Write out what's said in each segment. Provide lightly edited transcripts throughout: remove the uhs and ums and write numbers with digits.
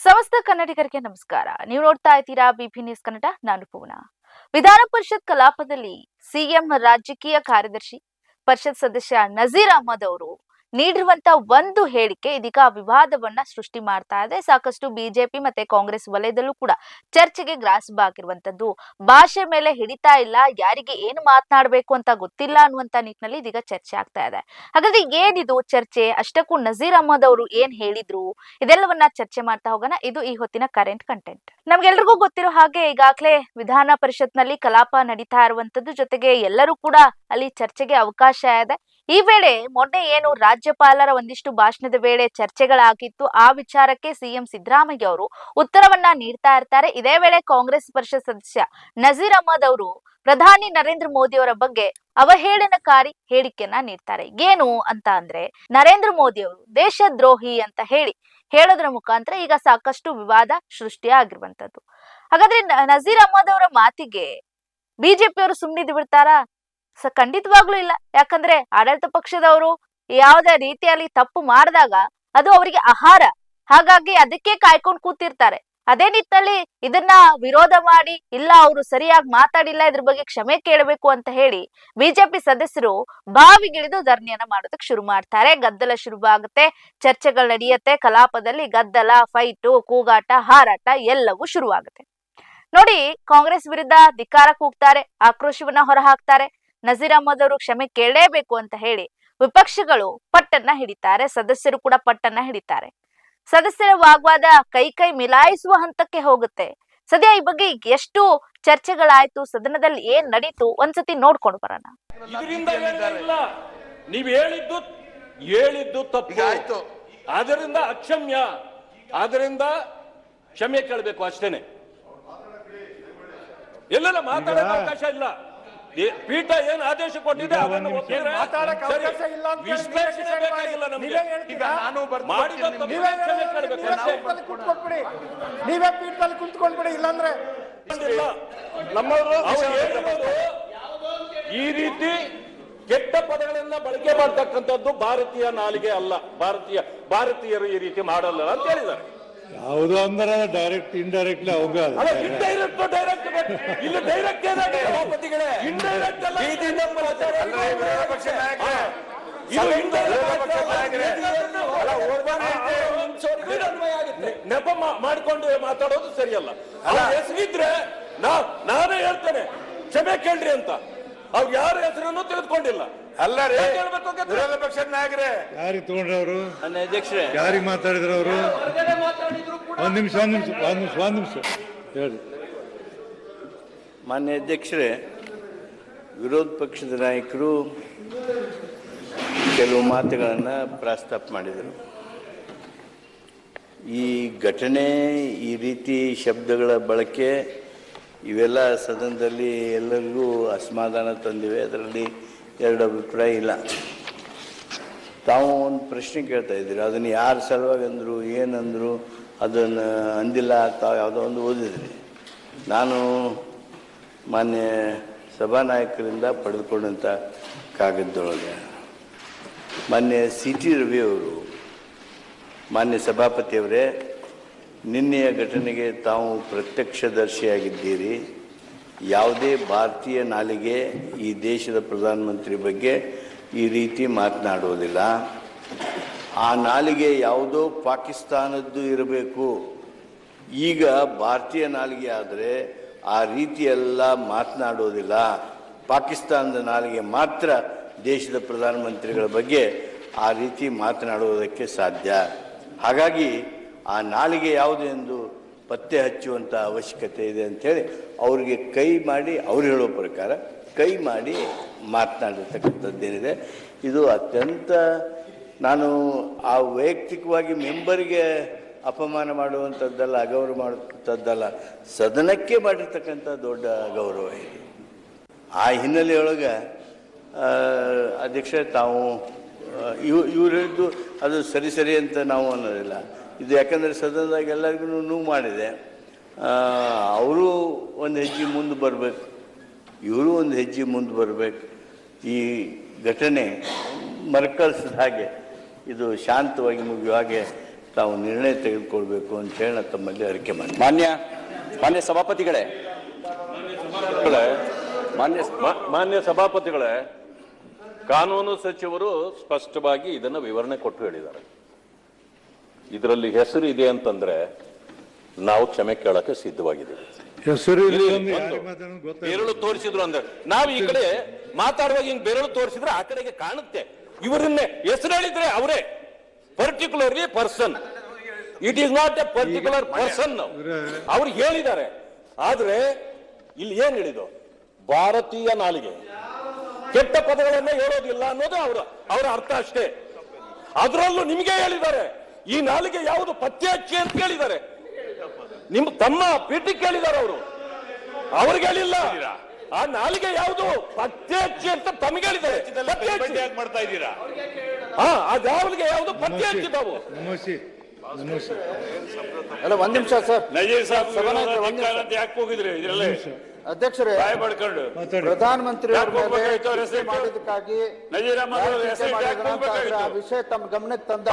ಸಮಸ್ತ ಕನ್ನಡಿಗರಿಗೆ ನಮಸ್ಕಾರ. ನೀವು ನೋಡ್ತಾ ಇದ್ದೀರಾ ಬಿಪಿ ನ್ಯೂಸ್ ಕನ್ನಡ. ನಾನು ಪೂರ್ಣ. ವಿಧಾನ ಪರಿಷತ್ ಕಲಾಪದಲ್ಲಿ ಸಿಎಂ ರಾಜಕೀಯ ಕಾರ್ಯದರ್ಶಿ ಪರಿಷತ್ ಸದಸ್ಯ ನಜೀರ್ ಅಹಮದ್ ಅವರು ನೀಡಿರುವಂತ ಒಂದು ಹೇಳಿಕೆ ಇದೀಗ ವಿವಾದವನ್ನ ಸೃಷ್ಟಿ ಮಾಡ್ತಾ ಇದೆ. ಸಾಕಷ್ಟು ಬಿಜೆಪಿ ಮತ್ತೆ ಕಾಂಗ್ರೆಸ್ ವಲಯದಲ್ಲೂ ಕೂಡ ಚರ್ಚೆಗೆ ಗ್ರಾಸವಾಗಿರುವಂತದ್ದು. ಭಾಷೆ ಮೇಲೆ ಹಿಡಿತಾ ಇಲ್ಲ, ಯಾರಿಗೆ ಏನು ಮಾತನಾಡಬೇಕು ಅಂತ ಗೊತ್ತಿಲ್ಲ ಅನ್ನುವಂತ ನಿಟ್ಟಿನಲ್ಲಿ ಇದೀಗ ಚರ್ಚೆ ಆಗ್ತಾ ಇದೆ. ಹಾಗಾದ್ರೆ ಏನಿದು ಚರ್ಚೆ? ಅಷ್ಟಕ್ಕೂ ನಜೀರ್ ಅಹಮದ್ ಅವರು ಏನ್ ಹೇಳಿದ್ರು, ಇದೆಲ್ಲವನ್ನ ಚರ್ಚೆ ಮಾಡ್ತಾ ಹೋಗೋಣ. ಇದು ಈ ಹೊತ್ತಿನ ಕರೆಂಟ್ ಕಂಟೆಂಟ್. ನಮ್ಗೆಲ್ರಿಗೂ ಗೊತ್ತಿರೋ ಹಾಗೆ ಈಗಾಗಲೇ ವಿಧಾನ ಪರಿಷತ್ ನಲ್ಲಿ ಕಲಾಪ ನಡೀತಾ ಇರುವಂತದ್ದು, ಜೊತೆಗೆ ಎಲ್ಲರೂ ಕೂಡ ಅಲ್ಲಿ ಚರ್ಚೆಗೆ ಅವಕಾಶ ಇದೆ. ಈ ವೇಳೆ ಮೊನ್ನೆ ಏನು ರಾಜ್ಯಪಾಲರ ಒಂದಿಷ್ಟು ಭಾಷಣದ ವೇಳೆ ಚರ್ಚೆಗಳಾಗಿತ್ತು, ಆ ವಿಚಾರಕ್ಕೆ ಸಿಎಂ ಸಿದ್ದರಾಮಯ್ಯ ಅವರು ಉತ್ತರವನ್ನ ನೀಡ್ತಾ ಇರ್ತಾರೆ. ಇದೇ ವೇಳೆ ಕಾಂಗ್ರೆಸ್ ಪರಿಷತ್ ಸದಸ್ಯ ನಜೀರ್ ಅಹಮದ್ ಅವರು ಪ್ರಧಾನಿ ನರೇಂದ್ರ ಮೋದಿ ಅವರ ಬಗ್ಗೆ ಅವಹೇಳನಕಾರಿ ಹೇಳಿಕೆಯನ್ನ ನೀಡ್ತಾರೆ. ಏನು ಅಂತ ಅಂದ್ರೆ, ನರೇಂದ್ರ ಮೋದಿ ಅವರು ದೇಶದ್ರೋಹಿ ಅಂತ ಹೇಳೋದ್ರ ಮುಖಾಂತರ ಈಗ ಸಾಕಷ್ಟು ವಿವಾದ ಸೃಷ್ಟಿಯಾಗಿರುವಂತದ್ದು. ಹಾಗಾದ್ರೆ ನಜೀರ್ ಅಹಮದ್ ಅವರ ಮಾತಿಗೆ ಬಿಜೆಪಿಯವರು ಸುಮ್ಮನಿದ್ದು ಬಿಡ್ತಾರಾ? ಖಂಡಿತವಾಗ್ಲೂ ಇಲ್ಲ. ಯಾಕಂದ್ರೆ ಆಡಳಿತ ಪಕ್ಷದವರು ಯಾವುದೇ ರೀತಿಯಲ್ಲಿ ತಪ್ಪು ಮಾಡಿದಾಗ ಅದು ಅವರಿಗೆ ಆಹಾರ, ಹಾಗಾಗಿ ಅದಕ್ಕೆ ಕಾಯ್ಕೊಂಡು ಕೂತಿರ್ತಾರೆ. ಅದೇ ನಿಟ್ಟಿನಲ್ಲಿ ಇದನ್ನ ವಿರೋಧ ಮಾಡಿ, ಇಲ್ಲ ಅವರು ಸರಿಯಾಗಿ ಮಾತಾಡಿಲ್ಲ, ಇದ್ರ ಬಗ್ಗೆ ಕ್ಷಮೆ ಕೇಳಬೇಕು ಅಂತ ಹೇಳಿ ಬಿಜೆಪಿ ಸದಸ್ಯರು ಬಾವಿಗಿಳಿದು ಧರಣಿಯನ್ನ ಮಾಡೋದಕ್ಕೆ ಶುರು ಮಾಡ್ತಾರೆ. ಗದ್ದಲ ಶುರುವಾಗುತ್ತೆ, ಚರ್ಚೆಗಳು ನಡೆಯುತ್ತೆ. ಕಲಾಪದಲ್ಲಿ ಗದ್ದಲ, ಫೈಟು, ಕೂಗಾಟ, ಹಾರಾಟ ಎಲ್ಲವೂ ಶುರುವಾಗುತ್ತೆ. ನೋಡಿ, ಕಾಂಗ್ರೆಸ್ ವಿರುದ್ಧ ಧಿಕ್ಕಾರ ಕೂಗ್ತಾರೆ, ಆಕ್ರೋಶವನ್ನ ಹೊರಹಾಕ್ತಾರೆ. ನಜೀರ್ ಅಹಮದ್ ಅವರು ಕ್ಷಮೆ ಕೇಳಲೇಬೇಕು ಅಂತ ಹೇಳಿ ವಿಪಕ್ಷಗಳು ಪಟ್ಟನ್ನ ಹಿಡಿತಾರೆ, ಸದಸ್ಯರು ಕೂಡ ಪಟ್ಟನ್ನ ಹಿಡಿತಾರೆ. ಸದಸ್ಯರ ವಾಗ್ವಾದ ಕೈ ಮಿಲಾಯಿಸುವ ಹಂತಕ್ಕೆ ಹೋಗುತ್ತೆ. ಸದ್ಯ ಈ ಬಗ್ಗೆ ಎಷ್ಟು ಚರ್ಚೆಗಳಾಯ್ತು, ಸದನದಲ್ಲಿ ಏನ್ ನಡೀತು, ಒಂದ್ಸತಿ ನೋಡ್ಕೊಂಡು ಬರೋಣ. ನೀವು ಹೇಳಿದ್ದು ತಪ್ಪು, ಆದ್ರಿಂದ ಅಕ್ಷಮ್ಯ, ಆದ್ರಿಂದ ಕ್ಷಮೆ ಕೇಳಬೇಕು ಅಷ್ಟೇನೆ. ಎಲ್ಲೆಲ್ಲ ಮಾತಾಡೋಕೆ ಅವಕಾಶ ಇಲ್ಲ. ಪೀಠ ಏನ್ ಆದೇಶ ಕೊಟ್ಟಿದೆ ಅದನ್ನು ವಿಶ್ಲೇಷಣೆ ಬೇಕಾಗಿಲ್ಲ ನಮಗೆ. ನೀವೇ ಪೀಠದಲ್ಲಿ ಕುಳಿತುಕೊಂಡ್ಬಿಡಿ, ಇಲ್ಲಾಂದ್ರೆ ನಮ್ಮವರು ಈ ರೀತಿ ಕೆಟ್ಟ ಪದಗಳನ್ನ ಬಳಕೆ ಮಾಡ್ತಕ್ಕಂಥದ್ದು ಭಾರತೀಯ ನಾಲಿಗೆ ಅಲ್ಲ, ಭಾರತೀಯರು ಈ ರೀತಿ ಮಾಡಲ್ಲ ಅಂತ ಹೇಳಿದ್ದಾರೆ. ಯಾವುದು ಅಂದ್ರೆ ಡೈರೆಕ್ಟ್ ಇಂಡೈರೆಕ್ಟ್ಲಿ ಅವಾಗ ಇಂಡೈರೆಕ್ಟ್ ಡೈರೆಕ್ಟ್ ಇಲ್ಲಿ ಡೈರೆಕ್ಟ್ ಸಭಾಪತಿಗಳೇ ಇಂಡೈರೆಕ್ಟ್ ಅಲ್ಲ, ನೆಪ ಮಾಡಿಕೊಂಡು ಮಾತಾಡೋದು ಸರಿಯಲ್ಲ. ಹೆಸರಿದ್ರೆ ನಾನೇ ಹೇಳ್ತೇನೆ ಕ್ಷಮೆ ಕೇಳ್ರಿ ಅಂತ. ಅವ್ರು ಯಾರ ಹೆಸರನ್ನು ತೆಗೆದುಕೊಂಡಿಲ್ಲ. ಅಲ್ಲ ರೀ, ವಿರೋಧ ಪಕ್ಷದ ನಾಯಕರೇ ಯಾರಿಗೆ ತಗೊಂಡ್ರೆ ಅವರು, ಅಧ್ಯಕ್ಷರೇ ಯಾರಿಗೆ ಮಾತಾಡಿದ್ರು ಅವರು? ಒಂದ್ ನಿಮಿಷ ಹೇಳಿ. ಮಾನ್ಯ ಅಧ್ಯಕ್ಷರೇ, ವಿರೋಧ ಪಕ್ಷದ ನಾಯಕರು ಕೆಲವು ಮಾತುಗಳನ್ನು ಪ್ರಸ್ತಾಪ ಮಾಡಿದರು. ಈ ಘಟನೆ, ಈ ರೀತಿ ಶಬ್ದಗಳ ಬಳಕೆ ಇವೆಲ್ಲ ಸದನದಲ್ಲಿ ಎಲ್ಲರಿಗೂ ಅಸಮಾಧಾನ ತಂದಿವೆ. ಅದರಲ್ಲಿ ಎರಡು ಅಭಿಪ್ರಾಯ ಇಲ್ಲ. ತಾವು ಒಂದು ಪ್ರಶ್ನೆ ಕೇಳ್ತಾ ಇದ್ದೀರಿ, ಅದನ್ನು ಯಾರ ಸಲುವಾಗಿ ಅಂದರು, ಏನಂದರು, ಅದನ್ನು ಅಂದಿಲ್ಲ. ತಾವು ಯಾವುದೋ ಒಂದು ಓದಿದ್ರಿ. ನಾನು ಮಾನ್ಯ ಸಭಾನಾಯಕರಿಂದ ಪಡೆದುಕೊಂಡಂಥ ಕಾಗದದೊಳಗೆ ಮಾನ್ಯ CT ರವಿಯವರು, ಮಾನ್ಯ ಸಭಾಪತಿಯವರೇ, ನಿನ್ನೆಯ ಘಟನೆಗೆ ತಾವು ಪ್ರತ್ಯಕ್ಷದರ್ಶಿಯಾಗಿದ್ದೀರಿ. ಯಾವುದೇ ಭಾರತೀಯ ನಾಲಿಗೆ ಈ ದೇಶದ ಪ್ರಧಾನಮಂತ್ರಿ ಬಗ್ಗೆ ಈ ರೀತಿ ಮಾತನಾಡುವುದಿಲ್ಲ. ಆ ನಾಲಿಗೆ ಯಾವುದೋ ಪಾಕಿಸ್ತಾನದ್ದು ಇರಬೇಕು. ಈಗ ಭಾರತೀಯ ನಾಲಿಗೆ ಆದರೆ ಆ ರೀತಿಯೆಲ್ಲ ಮಾತನಾಡೋದಿಲ್ಲ. ಪಾಕಿಸ್ತಾನದ ನಾಲಿಗೆ ಮಾತ್ರ ದೇಶದ ಪ್ರಧಾನಮಂತ್ರಿಗಳ ಬಗ್ಗೆ ಆ ರೀತಿ ಮಾತನಾಡುವುದಕ್ಕೆ ಸಾಧ್ಯ. ಹಾಗಾಗಿ ಆ ನಾಲಿಗೆ ಯಾವುದು ಎಂದು ಪತ್ತೆ ಹಚ್ಚುವಂಥ ಅವಶ್ಯಕತೆ ಇದೆ ಅಂಥೇಳಿ ಅವರಿಗೆ ಕೈ ಮಾಡಿ, ಅವ್ರು ಹೇಳೋ ಪ್ರಕಾರ ಕೈ ಮಾಡಿ ಮಾತನಾಡಿರ್ತಕ್ಕಂಥದ್ದೇನಿದೆ, ಇದು ಅತ್ಯಂತ, ನಾನು ಆ ವೈಯಕ್ತಿಕವಾಗಿ ಮೆಂಬರ್ಗೆ ಅಪಮಾನ ಮಾಡುವಂಥದ್ದಲ್ಲ, ಅಗೌರವ ಮಾಡುವಂಥದ್ದಲ್ಲ, ಸದನಕ್ಕೆ ಮಾಡಿರ್ತಕ್ಕಂಥ ದೊಡ್ಡ ಗೌರವ ಇದೆ. ಆ ಹಿನ್ನೆಲೆಯೊಳಗೆ ಅಧ್ಯಕ್ಷ, ತಾವು ಇವ್ರು ಹೇಳಿದ್ದು ಅದು ಸರಿ ಅಂತ ನಾವು ಅನ್ನೋದಿಲ್ಲ. ಇದು ಯಾಕಂದರೆ ಸದನದಾಗ ಎಲ್ಲರಿಗೂ ನೋವು ಮಾಡಿದೆ. ಅವರು ಒಂದು ಹೆಜ್ಜೆ ಮುಂದೆ ಬರಬೇಕು, ಇವರು ಒಂದು ಹೆಜ್ಜೆ ಮುಂದೆ ಬರಬೇಕು. ಈ ಘಟನೆ ಮರುಕಳಿಸಿದ ಹಾಗೆ ಇದು ಶಾಂತವಾಗಿ ಮುಗಿಯುವ ಹಾಗೆ ತಾವು ನಿರ್ಣಯ ತೆಗೆದುಕೊಳ್ಬೇಕು ಅಂತ ಹೇಳಿ ನಾನು ತಮ್ಮಲ್ಲಿ ಅರಿಕೆ ಮಾಡಿ. ಮಾನ್ಯ ಸಭಾಪತಿಗಳೇ, ಮಾನ್ಯ ಸಭಾಪತಿಗಳೇ, ಕಾನೂನು ಸಚಿವರು ಸ್ಪಷ್ಟವಾಗಿ ಇದನ್ನು ವಿವರಣೆ ಕೊಟ್ಟು ಹೇಳಿದ್ದಾರೆ. ಇದರಲ್ಲಿ ಹೆಸರು ಇದೆ ಅಂತಂದ್ರೆ ನಾವು ಕ್ಷಮೆ ಕೇಳಕ್ಕೆ ಸಿದ್ಧವಾಗಿದ್ದೀವಿ. ಹೆಸರು ಬೆರಳು ತೋರಿಸಿದ್ರು ಅಂದ್ರೆ ನಾವು ಈ ಕಡೆ ಮಾತಾಡುವಾಗ ಹಿಂಗ್ ಬೆರಳು ತೋರಿಸಿದ್ರೆ ಆ ಕಡೆಗೆ ಕಾಣುತ್ತೆ. ಇವರನ್ನೇ ಹೆಸರು ಹೇಳಿದ್ರೆ ಅವರೇ particularly person, it is not A particular person ಅವ್ರು ಹೇಳಿದ್ದಾರೆ. ಆದ್ರೆ ಇಲ್ಲಿ ಏನ್ ಹೇಳಿದ್ರು, ಭಾರತೀಯ ನಾಲಿಗೆ ಕೆಟ್ಟ ಪದಗಳನ್ನ ಹೇಳೋದಿಲ್ಲ ಅನ್ನೋದು ಅವರ ಅರ್ಥ ಅಷ್ಟೇ. ಅದರಲ್ಲೂ ನಿಮಗೆ ಹೇಳಿದ್ದಾರೆ ಈ ನಾಲಿಗೆ ಯಾವುದು ಪತ್ತೆ ಹಚ್ಚಿ ಅಂತ ಹೇಳಿದ್ದಾರೆ. ನಿಮ್ ತಮ್ಮ ಪೀಠಕ್ಕೆ ಹೇಳಿದ್ದಾರೆ ಅವರು, ಅವ್ರಿಗೆ ಹೇಳಿಲ್ಲ. ಆ ನಾಲಿಗೆ ಯಾವುದು ಪತ್ತೆ ಹಚ್ಚಿ ಅಂತ ತಮಗೆ ಹೇಳಿದ್ದಾರೆ. ಮಾಡ್ತಾ ಇದ್ದೀರಾ? ಅದಾವಲಿಗೆ ಯಾವುದು ಪತ್ತೆ ಹಚ್ಚಿದ್ದಾವು. ಅಲ್ಲ ಒಂದ್ ನಿಮಿಷ ಸರ್. ನಜೀರ್ ಸಾಹೇಬ್ ಯಾಕೆ ಹೋಗಿದ್ರಿ ಇದರಲ್ಲೇ ಅಧ್ಯಕ್ಷರೇ, ಬಾಯ್ ಪಡ್ಕೊಂಡು ಪ್ರಧಾನಮಂತ್ರಿ ಮಾಡಿದ್ದಕ್ಕಾಗಿ ವಿಷಯ ತಮ್ಮ ಗಮನಕ್ಕೆ ತಂದ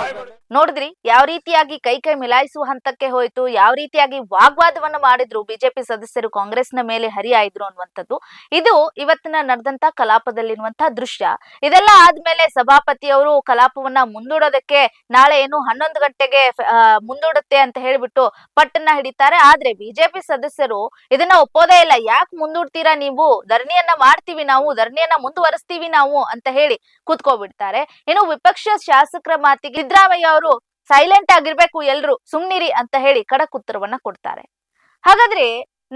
ನೋಡಿದ್ರಿ ಯಾವ ರೀತಿಯಾಗಿ ಕೈ ಮಿಲಾಯಿಸುವ ಹಂತಕ್ಕೆ ಹೋಯ್ತು, ಯಾವ ರೀತಿಯಾಗಿ ವಾಗ್ವಾದವನ್ನ ಮಾಡಿದ್ರು ಬಿಜೆಪಿ ಸದಸ್ಯರು ಕಾಂಗ್ರೆಸ್ನ ಮೇಲೆ ಹರಿಯಾಯ್ದ್ರು ಅನ್ನುವಂಥದ್ದು. ಇದು ಇವತ್ತಿನ ನಡೆದಂತ ಕಲಾಪದಲ್ಲಿರುವಂತಹ ದೃಶ್ಯ. ಇದೆಲ್ಲ ಆದ್ಮೇಲೆ ಸಭಾಪತಿಯವರು ಕಲಾಪವನ್ನ ಮುಂದೂಡೋದಕ್ಕೆ ನಾಳೆ ಏನು 11 ಗಂಟೆಗೆ ಮುಂದೂಡುತ್ತೆ ಅಂತ ಹೇಳ್ಬಿಟ್ಟು ಪಟ್ಟನ್ನ ಹಿಡಿತಾರೆ. ಆದ್ರೆ ಬಿಜೆಪಿ ಸದಸ್ಯರು ಇದನ್ನ ಒಪ್ಪೋದೇ ಇಲ್ಲ. ಯಾಕೆ ಮುಂದೂಡ್ತೀರಾ ನೀವು, ಧರಣಿಯನ್ನ ಮಾಡ್ತೀವಿ ನಾವು, ಧರಣಿಯನ್ನ ಮುಂದುವರಿಸ್ತೀವಿ ನಾವು ಅಂತ ಹೇಳಿ ಕೂತ್ಕೋಬಿಡ್ತಾರೆ. ಇನ್ನು ವಿಪಕ್ಷ ಶಾಸಕರ ಮಾತಿಗೆ ಸಿದ್ದರಾಮಯ್ಯ ಅವರು ಸೈಲೆಂಟ್ ಆಗಿರ್ಬೇಕು, ಎಲ್ರು ಸುಮ್ನಿರಿ ಅಂತ ಹೇಳಿ ಖಡಕ್ ಉತ್ತರವನ್ನ ಕೊಡ್ತಾರೆ. ಹಾಗಾದ್ರೆ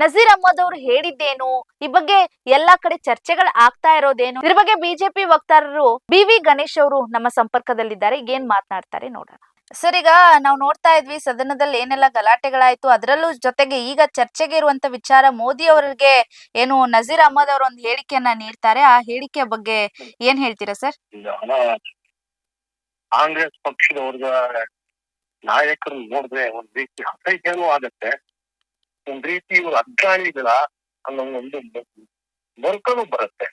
ನಜೀರ್ ಅಹ್ಮದ್ ಅವರು ಹೇಳಿದ್ದೇನು, ಈ ಬಗ್ಗೆ ಎಲ್ಲಾ ಕಡೆ ಚರ್ಚೆಗಳು ಆಗ್ತಾ ಇರೋದೇನು, ಇದ್ರ ಬಗ್ಗೆ ಬಿಜೆಪಿ ವಕ್ತಾರರು BV ಗಣೇಶ್ ಅವರು ನಮ್ಮ ಸಂಪರ್ಕದಲ್ಲಿದ್ದಾರೆ. ಏನ್ ಮಾತನಾಡ್ತಾರೆ ನೋಡೋಣ. ಸರ್, ಈಗ ನಾವು ನೋಡ್ತಾ ಇದ್ವಿ ಸದನದಲ್ಲಿ ಏನೆಲ್ಲ ಗಲಾಟೆಗಳಾಯ್ತು. ಅದರಲ್ಲೂ ಜೊತೆಗೆ ಈಗ ಚರ್ಚೆಗೆ ಇರುವಂತ ವಿಚಾರ, ಮೋದಿ ಅವರಿಗೆ ಏನು ನಜೀರ್ ಅಹ್ಮದ್ ಅವರು ಒಂದು ಹೇಳಿಕೆಯನ್ನ ನೀಡ್ತಾರೆ. ಆ ಹೇಳಿಕೆಯ ಬಗ್ಗೆ ಏನ್ ಹೇಳ್ತೀರಾ ಸರ್? ಕಾಂಗ್ರೆಸ್ ಪಕ್ಷದವ್ರ ನಾಯಕರು ನೋಡಿದ್ರೆ ಒಂದ್ ರೀತಿ ಅಸಹ್ಯನೂ ಆಗತ್ತೆ, ಒಂದ್ ರೀತಿ ಇವ್ರ ಅಜ್ಞಾನಿಗಳ ಅನ್ನೋ ಒಂದು ಬರ್ಕನು ಬರುತ್ತೆ.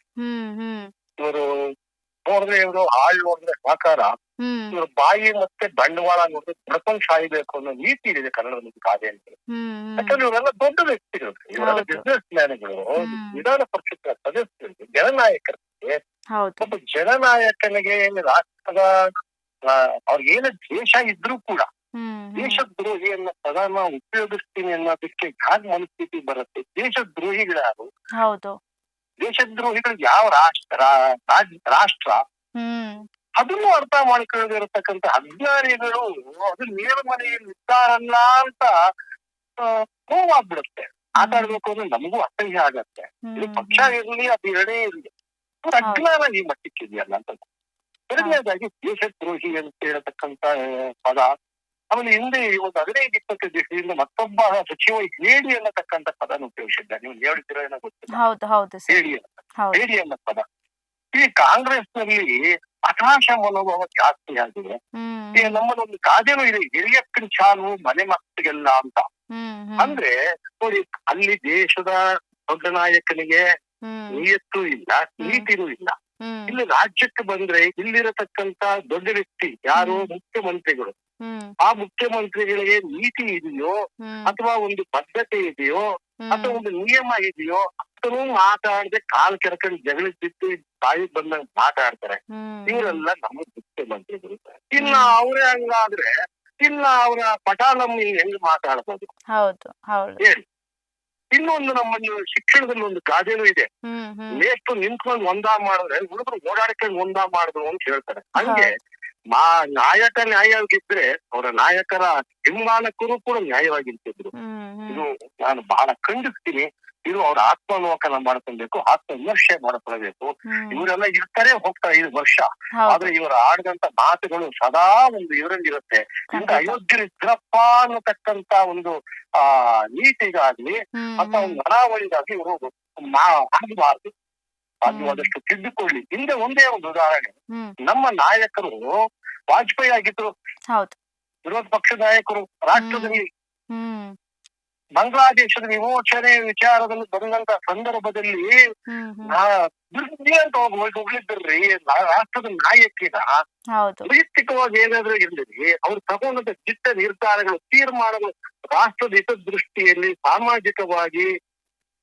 ಇವರು ನೋಡಿದ್ರೆ ಇವರು ಆಳ್ ನೋಡಿದ್ರೆ ಸಾಕಾರ, ಇವ್ರ ಬಾಯಿ ಮತ್ತೆ ಬಂಡವಾಳ ನೋಡಿದ್ರೆ ಬಡ್ಕೊಂಡ್ ಸಾಯ್ಬೇಕು ಅನ್ನೋ ನೀತಿ ಇದೆ ಕನ್ನಡದ ಗಾದೆ ಅಂತ. ಯಾಕಂದ್ರೆ ಇವರೆಲ್ಲ ದೊಡ್ಡ ವ್ಯಕ್ತಿಗಳು, ಇವರೆಲ್ಲ ಬಿಸ್ನೆಸ್ ಮ್ಯಾನ್ಗಳು, ವಿಧಾನ ಪರಿಷತ್ ಸದಸ್ಯರಿಗೆ, ಜನನಾಯಕರಿಗೆ. ಒಬ್ಬ ಜನನಾಯಕನಿಗೆ ರಾಷ್ಟ್ರದ ಅವ್ರಿಗೇನ ದ್ವೇಷ ಇದ್ರೂ ಕೂಡ ದೇಶದ್ರೋಹಿ ಅನ್ನೋ ಪದನ ಉಪಯೋಗಿಸ್ತೀನಿ ಅನ್ನೋದಕ್ಕೆ ಯಾಕೆ ಮನಸ್ಥಿತಿ ಬರುತ್ತೆ? ದೇಶದ್ರೋಹಿಗಳ್ಯಾರು? ದೇಶದ್ರೋಹಿಗಳು ಯಾವ ರಾಷ್ಟ್ರ ಅದನ್ನು ಅರ್ಥ ಮಾಡ್ಕೊಳ್ಳದಿರತಕ್ಕಂತ ಅಜ್ಞಾನಿಗಳು ಅದು ನೇರಮನೆಯಲ್ಲಿ ಇದ್ದಾರಲ್ಲ ಅಂತ ನೋವಾಗ್ಬಿಡುತ್ತೆ. ಮಾತಾಡ್ಬೇಕು ಅಂದ್ರೆ ನಮಗೂ ಅಸಹ್ಯ ಆಗತ್ತೆ. ಇದು ಪಕ್ಷ ಇರ್ಲಿ, ಅದು ಎರಡೇ ಇರ್ಲಿ, ಅಜ್ಞಾನ ಈ ಮಟ್ಟಕ್ಕಿದೆಯಲ್ಲ ಅಂತ. ಎರಡನೇದಾಗಿ ದೇಶದ್ರೋಹಿ ಅಂತ ಹೇಳತಕ್ಕಂತ ಪದ, ಆಮೇಲೆ ಹಿಂದೆ ಒಂದು 15-20 ದಿವಸದಿಂದ ಮತ್ತೊಬ್ಬ ಸಚಿವ ಹೇಳಿ ಅನ್ನತಕ್ಕಂತ ಪದನ ಉಪಯೋಗಿಸಿದ್ದ. ನೀವು ಹೇಳಿದಿರೋ ಏನೋ ಗೊತ್ತಿಲ್ಲ, ಹೇಳಿ ಅನ್ನೋ ಪದ. ಈ ಕಾಂಗ್ರೆಸ್ ನಲ್ಲಿ ಹತಾಶ ಮನೋಭಾವ ಜಾಸ್ತಿ ಆಗಿದೆ. ಈಗ ನಮ್ಮದೊಂದು ಗಾದೆನೂ ಇದೆ, ಹಿರಿಯಕ್ಕನ ಚಾಲು ಮನೆ ಮಕ್ಕಳಿಗೆಲ್ಲ ಅಂತ. ಅಂದ್ರೆ ನೋಡಿ, ಅಲ್ಲಿ ದೇಶದ ದೊಡ್ಡ ನಾಯಕನಿಗೆ ನಿಯತ್ತೂ ಇಲ್ಲ, ನೀತಿನೂ ಇಲ್ಲ. ಇಲ್ಲಿ ರಾಜ್ಯಕ್ಕೆ ಬಂದ್ರೆ ಇಲ್ಲಿರತಕ್ಕಂತ ದೊಡ್ಡ ವ್ಯಕ್ತಿ ಯಾರು, ಮುಖ್ಯಮಂತ್ರಿಗಳು. ಆ ಮುಖ್ಯಮಂತ್ರಿಗಳಿಗೆ ನೀತಿ ಇದೆಯೋ ಅಥವಾ ಒಂದು ಬದ್ಧತೆ ಇದೆಯೋ ಅಥವಾ ಒಂದು ನಿಯಮ ಇದೆಯೋ ಅದನ್ನು ಮಾತಾಡದೆ ಕಾಲ್ ಕೆರ್ಕೊಂಡು ಜಗಳಕ್ಕೆ ಬಿಟ್ಟು ಬಾಯಿ ಬಂದಂಗ್ ಮಾತಾಡ್ತಾರೆ. ಇವರೆಲ್ಲ ನಮ್ಮ ಮುಖ್ಯಮಂತ್ರಿಗಳು. ಇನ್ನ ಅವರೇ ಹಂಗಾದ್ರೆ ಇನ್ನ ಅವರ ಪಟಾಲಮ್ಮಿ ಹೆಂಗ್ ಮಾತಾಡ್ಬೋದು ಹೇಳಿ? ಇನ್ನೊಂದು ನಮ್ಮಲ್ಲಿ ಶಿಕ್ಷಣದಲ್ಲಿ ಒಂದು ಗಾದೆನೂ ಇದೆ, ಮೇಷ್ಟು ನಿಂತ್ಕೊಂಡು ಒಂದಾ ಮಾಡಿದ್ರೆ ಹುಡುಗರು ಓಡಾಡ್ಕೊಂಡು ಒಂದಾ ಮಾಡಿದ್ರು ಅಂತ ಹೇಳ್ತಾರೆ. ಹಂಗೆ ನಾಯಕ ನ್ಯಾಯವಾಗಿದ್ರೆ ಅವರ ನಾಯಕರ ಹಿಂಬಾಲಕರು ಕೂಡ ನ್ಯಾಯವಾಗಿರ್ತಿದ್ರು. ಇದು ನಾನು ಬಹಳ ಖಂಡಿಸ್ತೀನಿ. ಇದು ಅವ್ರ ಆತ್ಮಾವಲೋಕನ ಮಾಡ್ಕೊಳ್ಬೇಕು, ಆತ್ಮವಿಮರ್ಶೆ ಮಾಡ್ಕೊಳ್ಬೇಕು. ಇವರೆಲ್ಲ ಇರ್ತಾರೆ ಹೋಗ್ತಾರೆ 5 ವರ್ಷ, ಆದ್ರೆ ಇವರು ಆಡಿದಂತ ಮಾತುಗಳು ಸದಾ ಒಂದು ಇವರಲ್ಲಿರುತ್ತೆ. ಇಂತ ಅಯೋಗ್ಯರಿದ್ರಪ್ಪ ಅನ್ನತಕ್ಕಂತ ಒಂದು ನೀತಿಗಾಗ್ಲಿ ಅಥವಾ ಒಂದು ಅನಾವಳಿಗಾಗಿ ಇವರು ಆಗಬಾರ್ದು. ಸಾಧ್ಯವಾದಷ್ಟು ತಿದ್ದುಕೊಳ್ಳಿ. ಹಿಂದೆ ಒಂದೇ ಒಂದು ಉದಾಹರಣೆ, ನಮ್ಮ ನಾಯಕರು ವಾಜಪೇಯಿ ಆಗಿದ್ರು, ವಿರೋಧ ಪಕ್ಷ ನಾಯಕರು ರಾಷ್ಟ್ರದಲ್ಲಿ ಬಾಂಗ್ಲಾದೇಶದ ವಿಮೋಚನೆ ವಿಚಾರದಲ್ಲಿ ಬಂದಂತ ಸಂದರ್ಭದಲ್ಲಿ ಹ್ಮ್ ಹ್ಮ್ ದುರ್ಗಿ ಅಂತ ಹೋಗ್ಲಿದ್ರಿ ರಾಷ್ಟ್ರದ ನಾಯಕಿನ ಹೌದು ವೈಯಕ್ತಿಕವಾಗಿ ಏನಾದ್ರೂ ಇರಲಿ ಅವ್ರು ತಗೊಂಡಂತ ದಿಟ್ಟ ನಿರ್ಧಾರಗಳು ತೀರ್ಮಾನಗಳು ರಾಷ್ಟ್ರದ ಹಿತದೃಷ್ಟಿಯಲ್ಲಿ ಸಾಮಾಜಿಕವಾಗಿ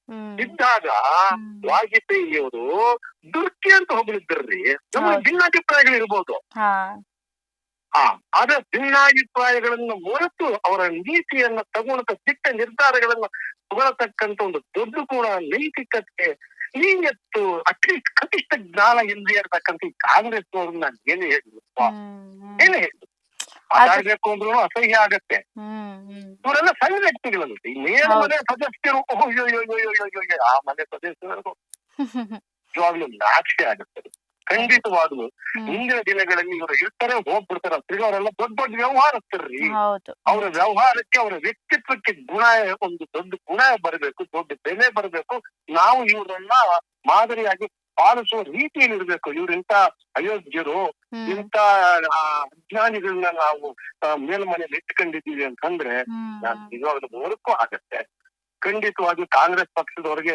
ಹ್ಮ್ ಇದ್ದಾಗ ವಾಜಪೇಯಿಯವರು ದುರ್ಗಿ ಅಂತ ಹೋಗ್ಲಿದ್ರಿ ನಮಗೆ ಹೌದು. ಭಿನ್ನಾಭಿಪ್ರಾಯಗಳು ಇರ್ಬೋದು. ಹಾ ಆದ್ರೆ ಭಿನ್ನಾಭಿಪ್ರಾಯಗಳನ್ನ ಹೊರತು ಅವರ ನೀತಿಯನ್ನ ತಗೊಳ್ಳತ ದಿಟ್ಟ ನಿರ್ಧಾರಗಳನ್ನ ತಗೊಳತಕ್ಕಂತ ಒಂದು ದೊಡ್ಡ ಕೂಡ ನೈತಿಕತೆ ನೀಯತ್ತು ಅಟ್ಲೀಸ್ಟ್ ಕನಿಷ್ಠ ಜ್ಞಾನ ಇಲ್ಲದೆ ಇರತಕ್ಕಂತ ಈ ಕಾಂಗ್ರೆಸ್ನವ್ರನ್ನ ಏನೇ ಹೇಳಿದ್ರು ಏನೇ ಹೇಳಿದ್ರು ಮಾತಾಡ್ಬೇಕು ಅಂದ್ರೂ ಅಸಹ್ಯ ಆಗತ್ತೆ. ಇವರೆಲ್ಲ ಸಣ್ಣ ವ್ಯಕ್ತಿಗಳಲ್ಲ, ಈ ನೇರ ಮನೆ ಸದಸ್ಯರು ಆ ಮನೆ ಸದಸ್ಯರಿಗೂ ನಿಜವಾಗ್ಲೂ ನಾಚಿಕೆ ಆಗುತ್ತೆ. ಖಂಡಿತವಾಗ್ಲು ಮುಂದಿನ ದಿನಗಳಲ್ಲಿ ಇವರು ಇರ್ತಾರೆ ಹೋಗ್ಬಿಡ್ತಾರ. ತಿರ್ಗಿ ಅವರೆಲ್ಲ ದೊಡ್ಡ ದೊಡ್ಡ ವ್ಯವಹಾರಸ್ಥರ್ರಿ. ಅವರ ವ್ಯವಹಾರಕ್ಕೆ ಅವರ ವ್ಯಕ್ತಿತ್ವಕ್ಕೆ ಒಂದು ದೊಡ್ಡ ಗುಣ ಬರಬೇಕು, ದೊಡ್ಡ ಬೆಲೆ ಬರಬೇಕು. ನಾವು ಇವ್ರನ್ನ ಮಾದರಿಯಾಗಿ ಪಾಲಿಸುವ ರೀತಿಯಲ್ಲಿ ಇರ್ಬೇಕು. ಇವ್ರಿಂತ ಅಯೋಗ್ಯರು, ಇಂತ ಅಜ್ಞಾನಿಗಳನ್ನ ನಾವು ಮೇಲ್ಮನೆಯಲ್ಲಿ ಇಟ್ಕೊಂಡಿದ್ದೀವಿ ಅಂತಂದ್ರೆ ನಿಜವಾಗ್ಲೂ ಮೂರಕ್ಕೂ ಆಗತ್ತೆ. ಖಂಡಿತವಾಗಿ ಕಾಂಗ್ರೆಸ್ ಪಕ್ಷದವ್ರಿಗೆ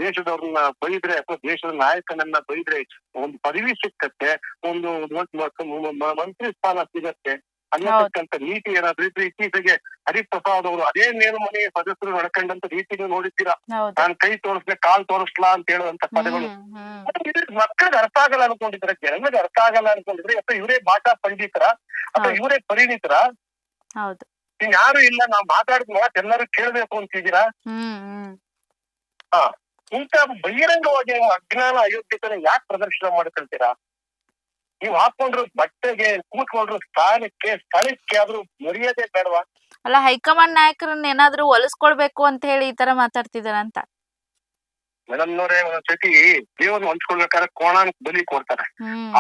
ದೇಶದವ್ರನ್ನ ಬೈದ್ರೆ ಅಥವಾ ದೇಶದ ನಾಯಕನನ್ನ ಬೈದ್ರೆ ಒಂದು ಪದವಿ ಸಿಕ್ಕತ್ತೆ, ಒಂದು ಮಂತ್ರಿ ಸ್ಥಾನ ಸಿಗತ್ತೆ ಅನ್ನತಕ್ಕಂತ ನೀತಿ ಏನಾದ್ರೂ ಇದ್ರೆ ಇತ್ತೀಚೆಗೆ ಹರಿಪ್ರಸಾದ್ ಅವರು ಅದೇ ಮೇಲ್ಮನೆ ಸದಸ್ಯರು ನಡ್ಕೊಂಡಂತ ರೀತಿನೂ ನೋಡಿದ್ದೀರಾ. ನಾನ್ ಕೈ ತೋರಿಸ್ದೆ ಕಾಲ್ ತೋರಿಸ್ಲಾ ಅಂತ ಹೇಳುವಂತ ಪದಗಳು ಮಕ್ಕಳಿಗೆ ಅರ್ಥ ಆಗಲ್ಲ ಅನ್ಕೊಂಡಿದ್ರೆ, ಜನರಿಗೆ ಅರ್ಥ ಆಗಲ್ಲ ಅನ್ಕೊಂಡಿದ್ರೆ ಅಥವಾ ಇವರೇ ಭಾಷಾ ಪಂಡಿತರ ಅಥವಾ ಇವರೇ ಪರಿಣಿತರ ಯಾರು ಇಲ್ಲ, ನಾವ್ ಮಾತಾಡಿದ ಮಾತು ಎಲ್ಲರೂ ಕೇಳ್ಬೇಕು ಅಂತಿದ್ದೀರಾ? ಇಂತ ಬಹಿರಂಗವಾಗಿ ನೀವು ಅಜ್ಞಾನ ಅಯೋಗ್ಯತನ ಯಾಕೆ ಪ್ರದರ್ಶನ ಮಾಡ್ಕೊಳ್ತೀರಾ? ನೀವು ಹಾಕೊಂಡ್ರು ಬಟ್ಟೆಗೆ, ಕೂತ್ಕೊಂಡ್ರು ಸ್ಥಳಕ್ಕೆ ಆದ್ರೂ ಮರ್ಯಾದೆ ಬೇಡವಾ? ಅಲ್ಲ, ಹೈಕಮಾಂಡ್ ನಾಯಕರನ್ನ ಏನಾದ್ರೂ ಹೊಲಿಸ್ಕೊಳ್ಬೇಕು ಅಂತ ಹೇಳಿ ಈ ತರ ಮಾತಾಡ್ತಿದಾರ ಅಂತ. ಮೇಡಮ್ನವ್ರೆ, ಒಂದ್ಸತಿ ದೇವ್ರನ್ನ ಹೊಂಚ್ಕೊಳ್ಬೇಕಾದ್ರೆ ಕೋಣಾనికి ಬಲಿ ಕೊಡ್ತಾರೆ.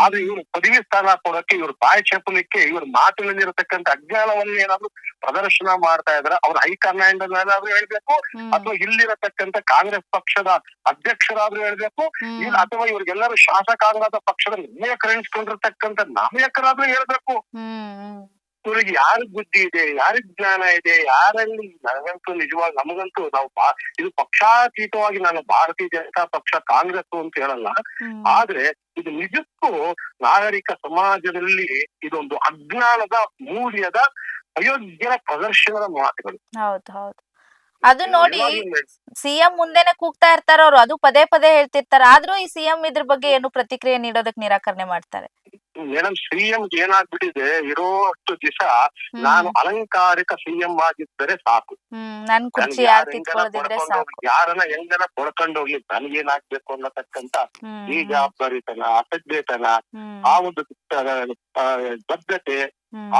ಆದ್ರೆ ಇವ್ರು ಪದವಿ ಸ್ಥಾನ ಕೊಡೋಕೆ, ಇವ್ರ ಬಾಯಿ ಚಪ್ಪಲಿಕ್ಕೆ, ಇವ್ರ ಮಾತಿನಲ್ಲಿ ಇರತಕ್ಕಂತ ಅಜ್ಞಾನವನ್ನು ಏನಾದ್ರು ಪ್ರದರ್ಶನ ಮಾಡ್ತಾ ಇದಾರೆ. ಅವ್ರ ಹೈಕಮಾಂಡ್ ಏನಾದ್ರೂ ಹೇಳ್ಬೇಕು ಅಥವಾ ಇಲ್ಲಿರತಕ್ಕಂತ ಕಾಂಗ್ರೆಸ್ ಪಕ್ಷದ ಅಧ್ಯಕ್ಷರಾದ್ರೂ ಹೇಳ್ಬೇಕು, ಇಲ್ಲ ಅಥವಾ ಇವ್ರಿಗೆಲ್ಲರೂ ಶಾಸಕಾಂಗದ ಪಕ್ಷದ ನಾಯಕರೆನಿಸ್ಕೊಂಡಿರ್ತಕ್ಕಂಥ ನಾಯಕರಾದ್ರೂ ಹೇಳ್ಬೇಕು. ಇವ್ರಿಗೆ ಯಾರಿಗ್ ಬುದ್ಧಿ ಇದೆ, ಯಾರಿಗ್ ಜ್ಞಾನ ಇದೆ, ಯಾರಲ್ಲಿ ನನಗಂತೂ ನಿಜವಾಗಿ ನಮಗಂತೂ ನಾವು ಇದು ಪಕ್ಷಾತೀತವಾಗಿ ನಾನು ಭಾರತೀಯ ಜನತಾ ಪಕ್ಷ ಕಾಂಗ್ರೆಸ್ ಅಂತ ಹೇಳಲ್ಲ. ಆದ್ರೆ ಇದು ನಿಜಕ್ಕೂ ನಾಗರಿಕ ಸಮಾಜದಲ್ಲಿ ಇದೊಂದು ಅಜ್ಞಾನದ ಮೂಲ್ಯದ ಅಯೋಗ್ಯರ ಪ್ರದರ್ಶನದ ಮಾತುಗಳು. ಹೌದು ಹೌದು, ಅದು ನೋಡಿ ಸಿಎಂ ಮುಂದೆನೆ ಕೂಗ್ತಾ ಇರ್ತಾರ ಅವ್ರು, ಅದು ಪದೇ ಪದೇ ಹೇಳ್ತಿರ್ತಾರ. ಆದ್ರೂ ಈ ಸಿಎಂ ಇದ್ರ ಬಗ್ಗೆ ಏನು ಪ್ರತಿಕ್ರಿಯೆ ನೀಡೋದಕ್ ನಿರಾಕರಣೆ ಮಾಡ್ತಾರೆ. ಮೇಡಮ್, ಸಿಎಂ ಏನಾಗ್ಬಿಟ್ಟಿದೆ, ಇರೋ ಅಷ್ಟು ದಿವಸ ನಾನು ಅಲಂಕಾರಿಕ ಸಿಎಂ ಆಗಿದ್ದರೆ ಸಾಕು, ನನ್ ಕುರ್ಚಿ ಯಾರು ಕಿತ್ಕೊಳ್ಳೋದಿದ್ರೆ ಸಾಕು, ಯಾರನ್ನ ಹೆಂಗನ ಕೊಡ್ಕೊಂಡು ಹೋಗ್ಲಿ, ನನ್ಗೇನಾಗ್ಬೇಕು ಅನ್ನತಕ್ಕಂತ ಈ ಜವಾಬ್ದಾರಿತನ, ಅಸಭ್ಯತನ, ಆ ಒಂದು ಬದ್ಧತೆ,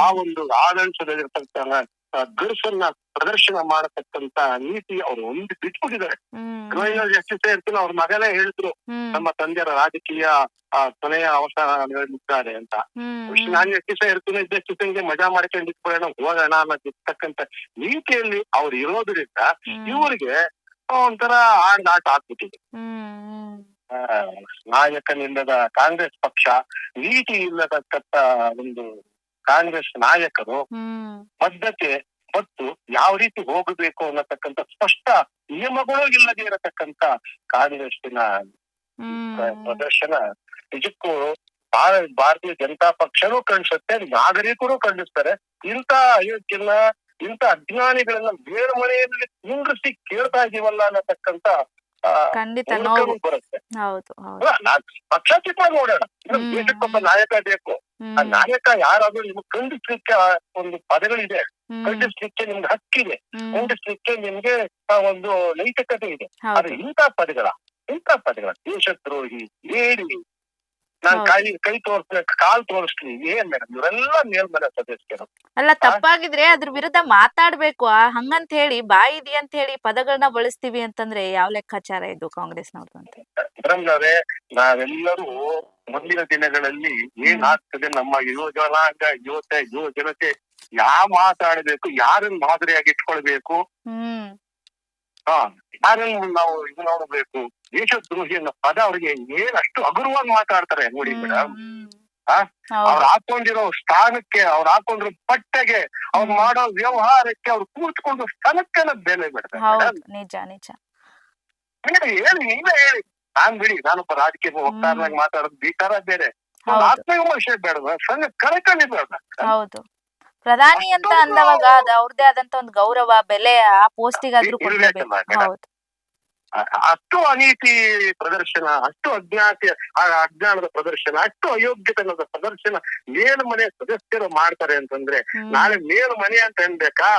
ಆ ಒಂದು ಆಡಳಿತದಲ್ಲಿರ್ತಕ್ಕಂಥ ಗರ್ಸನ್ನ ಪ್ರದರ್ಶನ ಮಾಡತಕ್ಕಂತ ನೀತಿ ಅವ್ರು ಒಂದು ಬಿಟ್ಬಿಟ್ಟಿದ್ದಾರೆ. ಎಷ್ಟೇ ಇರ್ತೀನಿ, ಅವ್ರ ಮಗನೇ ಹೇಳಿದ್ರು ನಮ್ಮ ತಂದೆಯರ ರಾಜಕೀಯ ಕೊನೆಯ ಅವಸಾನ ಅಂತ. ನಾನು ಎಷ್ಟೇ ಇರ್ತೀನಿ, ಇದ್ದಕ್ಕೆ ಮಜಾ ಮಾಡ್ಕೊಂಡು ಇಟ್ಕೊಳ್ಳೋಣ, ಹೋಗೋಣ ಅನ್ನೋದಿರ್ತಕ್ಕಂತ ನೀತಿಯಲ್ಲಿ ಅವ್ರು ಇರೋದ್ರಿಂದ ಇವ್ರಿಗೆ ಒಂಥರ ಆಟ ಆಗ್ಬಿಟ್ಟಿದೆ. ನಾಯಕನಿಲ್ಲದ ಕಾಂಗ್ರೆಸ್ ಪಕ್ಷ, ನೀತಿ ಇಲ್ಲದಕ್ಕಂತ ಒಂದು ಕಾಂಗ್ರೆಸ್ ನಾಯಕರು, ಬದ್ಧತೆ ಮತ್ತು ಯಾವ ರೀತಿ ಹೋಗಬೇಕು ಅನ್ನತಕ್ಕಂಥ ಸ್ಪಷ್ಟ ನಿಯಮಗಳು ಇಲ್ಲದೆ ಇರತಕ್ಕಂತ ಕಾಂಗ್ರೆಸ್ಸಿನ ಪ್ರದರ್ಶನ ನಿಜಕ್ಕೂ ಭಾರತೀಯ ಜನತಾ ಪಕ್ಷನೂ ಖಂಡಿಸುತ್ತೆ, ನಾಗರಿಕರು ಖಂಡಿಸ್ತಾರೆ. ಇಂಥ ಅಯೋಗ್ಯನ, ಇಂಥ ಅಜ್ಞಾನಿಗಳನ್ನ ಬೇರೆ ಮನೆಯಲ್ಲಿ ಕುಂಡ್ರಿಸಿ ಕೇಳ್ತಾ ಇದೀವಲ್ಲ ಅನ್ನತಕ್ಕಂತ ಖಂಡಿತ ಬರುತ್ತೆ. ಹೌದು, ಪಕ್ಷಾತೀತವಾಗಿ ನೋಡೋಣ. ದೇಶಕ್ಕೊಬ್ಬ ನಾಯಕ ಬೇಕು. ಆ ನಾಯಕ ಯಾರಾದ್ರೂ ನಿಮ್ಗೆ ಖಂಡಿಸ್ಲಿಕ್ಕೆ ಒಂದು ಪದಗಳಿದೆ, ಖಂಡಿಸ್ಲಿಕ್ಕೆ ನಿಮ್ಗೆ ಹಕ್ಕಿದೆ, ಖಂಡಿಸ್ಲಿಕ್ಕೆ ನಿಮ್ಗೆ ಒಂದು ನೈತಿಕತೆ ಇದೆ. ಆದ್ರೆ ಇಂಥ ಪದಗಳ ದೇಶದ್ರೋಹಿ, ಹೇಳಿ ನಾನ್ ಕೈ ತೋರಿಸ್ಲಿ, ಕಾಲ್ ತೋರಿಸ್ಲಿ, ಏನ್ ಮೇಡಮ್ ಇವರೆಲ್ಲ ಮೇಲ್ಮನೆ ಸದಸ್ಯರು. ಅಲ್ಲ, ತಪ್ಪಾಗಿದ್ರೆ ಅದ್ರ ವಿರುದ್ಧ ಮಾತಾಡ್ಬೇಕು. ಹಂಗಂತ ಹೇಳಿ ಬಾಯಿ ಇದೆ ಅಂತ ಹೇಳಿ ಪದಗಳನ್ನ ಬಳಸ್ತೀವಿ ಅಂತಂದ್ರೆ ಯಾವ ಲೆಕ್ಕಾಚಾರ ಇದು ಕಾಂಗ್ರೆಸ್ನವ್ರದ್ದು ಅಂತ. ಮೇಡಮ್ನವ್ರೆ, ನಾವೆಲ್ಲರೂ ಮುಂದಿನ ದಿನಗಳಲ್ಲಿ ಏನಾಗ್ತದೆ, ನಮ್ಮ ಯುವಜನಾಂಗ, ಯುವಜನತೆ ಮಾತಾಡಬೇಕು, ಯಾರನ್ನ ಮಾದರಿಯಾಗಿ ಇಟ್ಕೊಳ್ಬೇಕು, ಯಾರನ್ನು ನಾವು ಇದು ನೋಡಬೇಕು. ದೇಶದ್ರೋಹಿ ಅನ್ನೋ ಪದ ಅವ್ರಿಗೆ ಏನಷ್ಟು ಹಗುರವಾಗಿ ಮಾತಾಡ್ತಾರೆ ನೋಡಿ ಮೇಡಮ್. ಅವ್ರು ಹಾಕೊಂಡಿರೋ ಸ್ಥಾನಕ್ಕೆ, ಅವ್ರು ಹಾಕೊಂಡಿರೋ ಬಟ್ಟೆಗೆ, ಅವ್ರು ಮಾಡೋ ವ್ಯವಹಾರಕ್ಕೆ, ಅವ್ರು ಕೂತ್ಕೊಂಡು ಸ್ಥಳಕ್ಕೆಲ್ಲ ಬೆಲೆ ಬಿಡ್ತಾರೆ. ಹೌದು, ನಿಜ ನಿಜ. ಹೇಳಿ, ನೀವೇ ಹೇಳಿ. ಬಿಡಿ, ನಾನೊಬ್ಬ ರಾಜಕೀಯ ವಕ್ತಾರನಾಗಿ ಮಾತಾಡೋದು ವಿಚಾರ ಬೇರೆ, ಆತ್ಮವಿಮರ್ಶೆ ಬೇಡವಾ, ಸಂಘ ಕರೆಕಣಿ ಬೇಡ. ಹೌದು, ಪ್ರಧಾನಿ ಅಂತ ಅಂದವಾಗ ಅದು ಅವ್ರದೇ ಆದಂತ ಒಂದು ಗೌರವ, ಬೆಲೆ ಆ ಪೋಸ್ಟಿಗಾದ್ರೂ ಕೊಡ್ಲೇಬೇಕು. ಹೌದು, ಅಷ್ಟು ಅನೀತಿ ಪ್ರದರ್ಶನ, ಅಷ್ಟು ಅಜ್ಞಾನದ ಪ್ರದರ್ಶನ, ಅಷ್ಟು ಅಯೋಗ್ಯತನದ ಪ್ರದರ್ಶನ ಮೇಲ್ಮನೆ ಸದಸ್ಯರು ಮಾಡ್ತಾರೆ ಅಂತಂದ್ರೆ ನಾಳೆ ಮೇಲ್ಮನೆ ಅಂತ ಅನ್ಬೇಕಾ,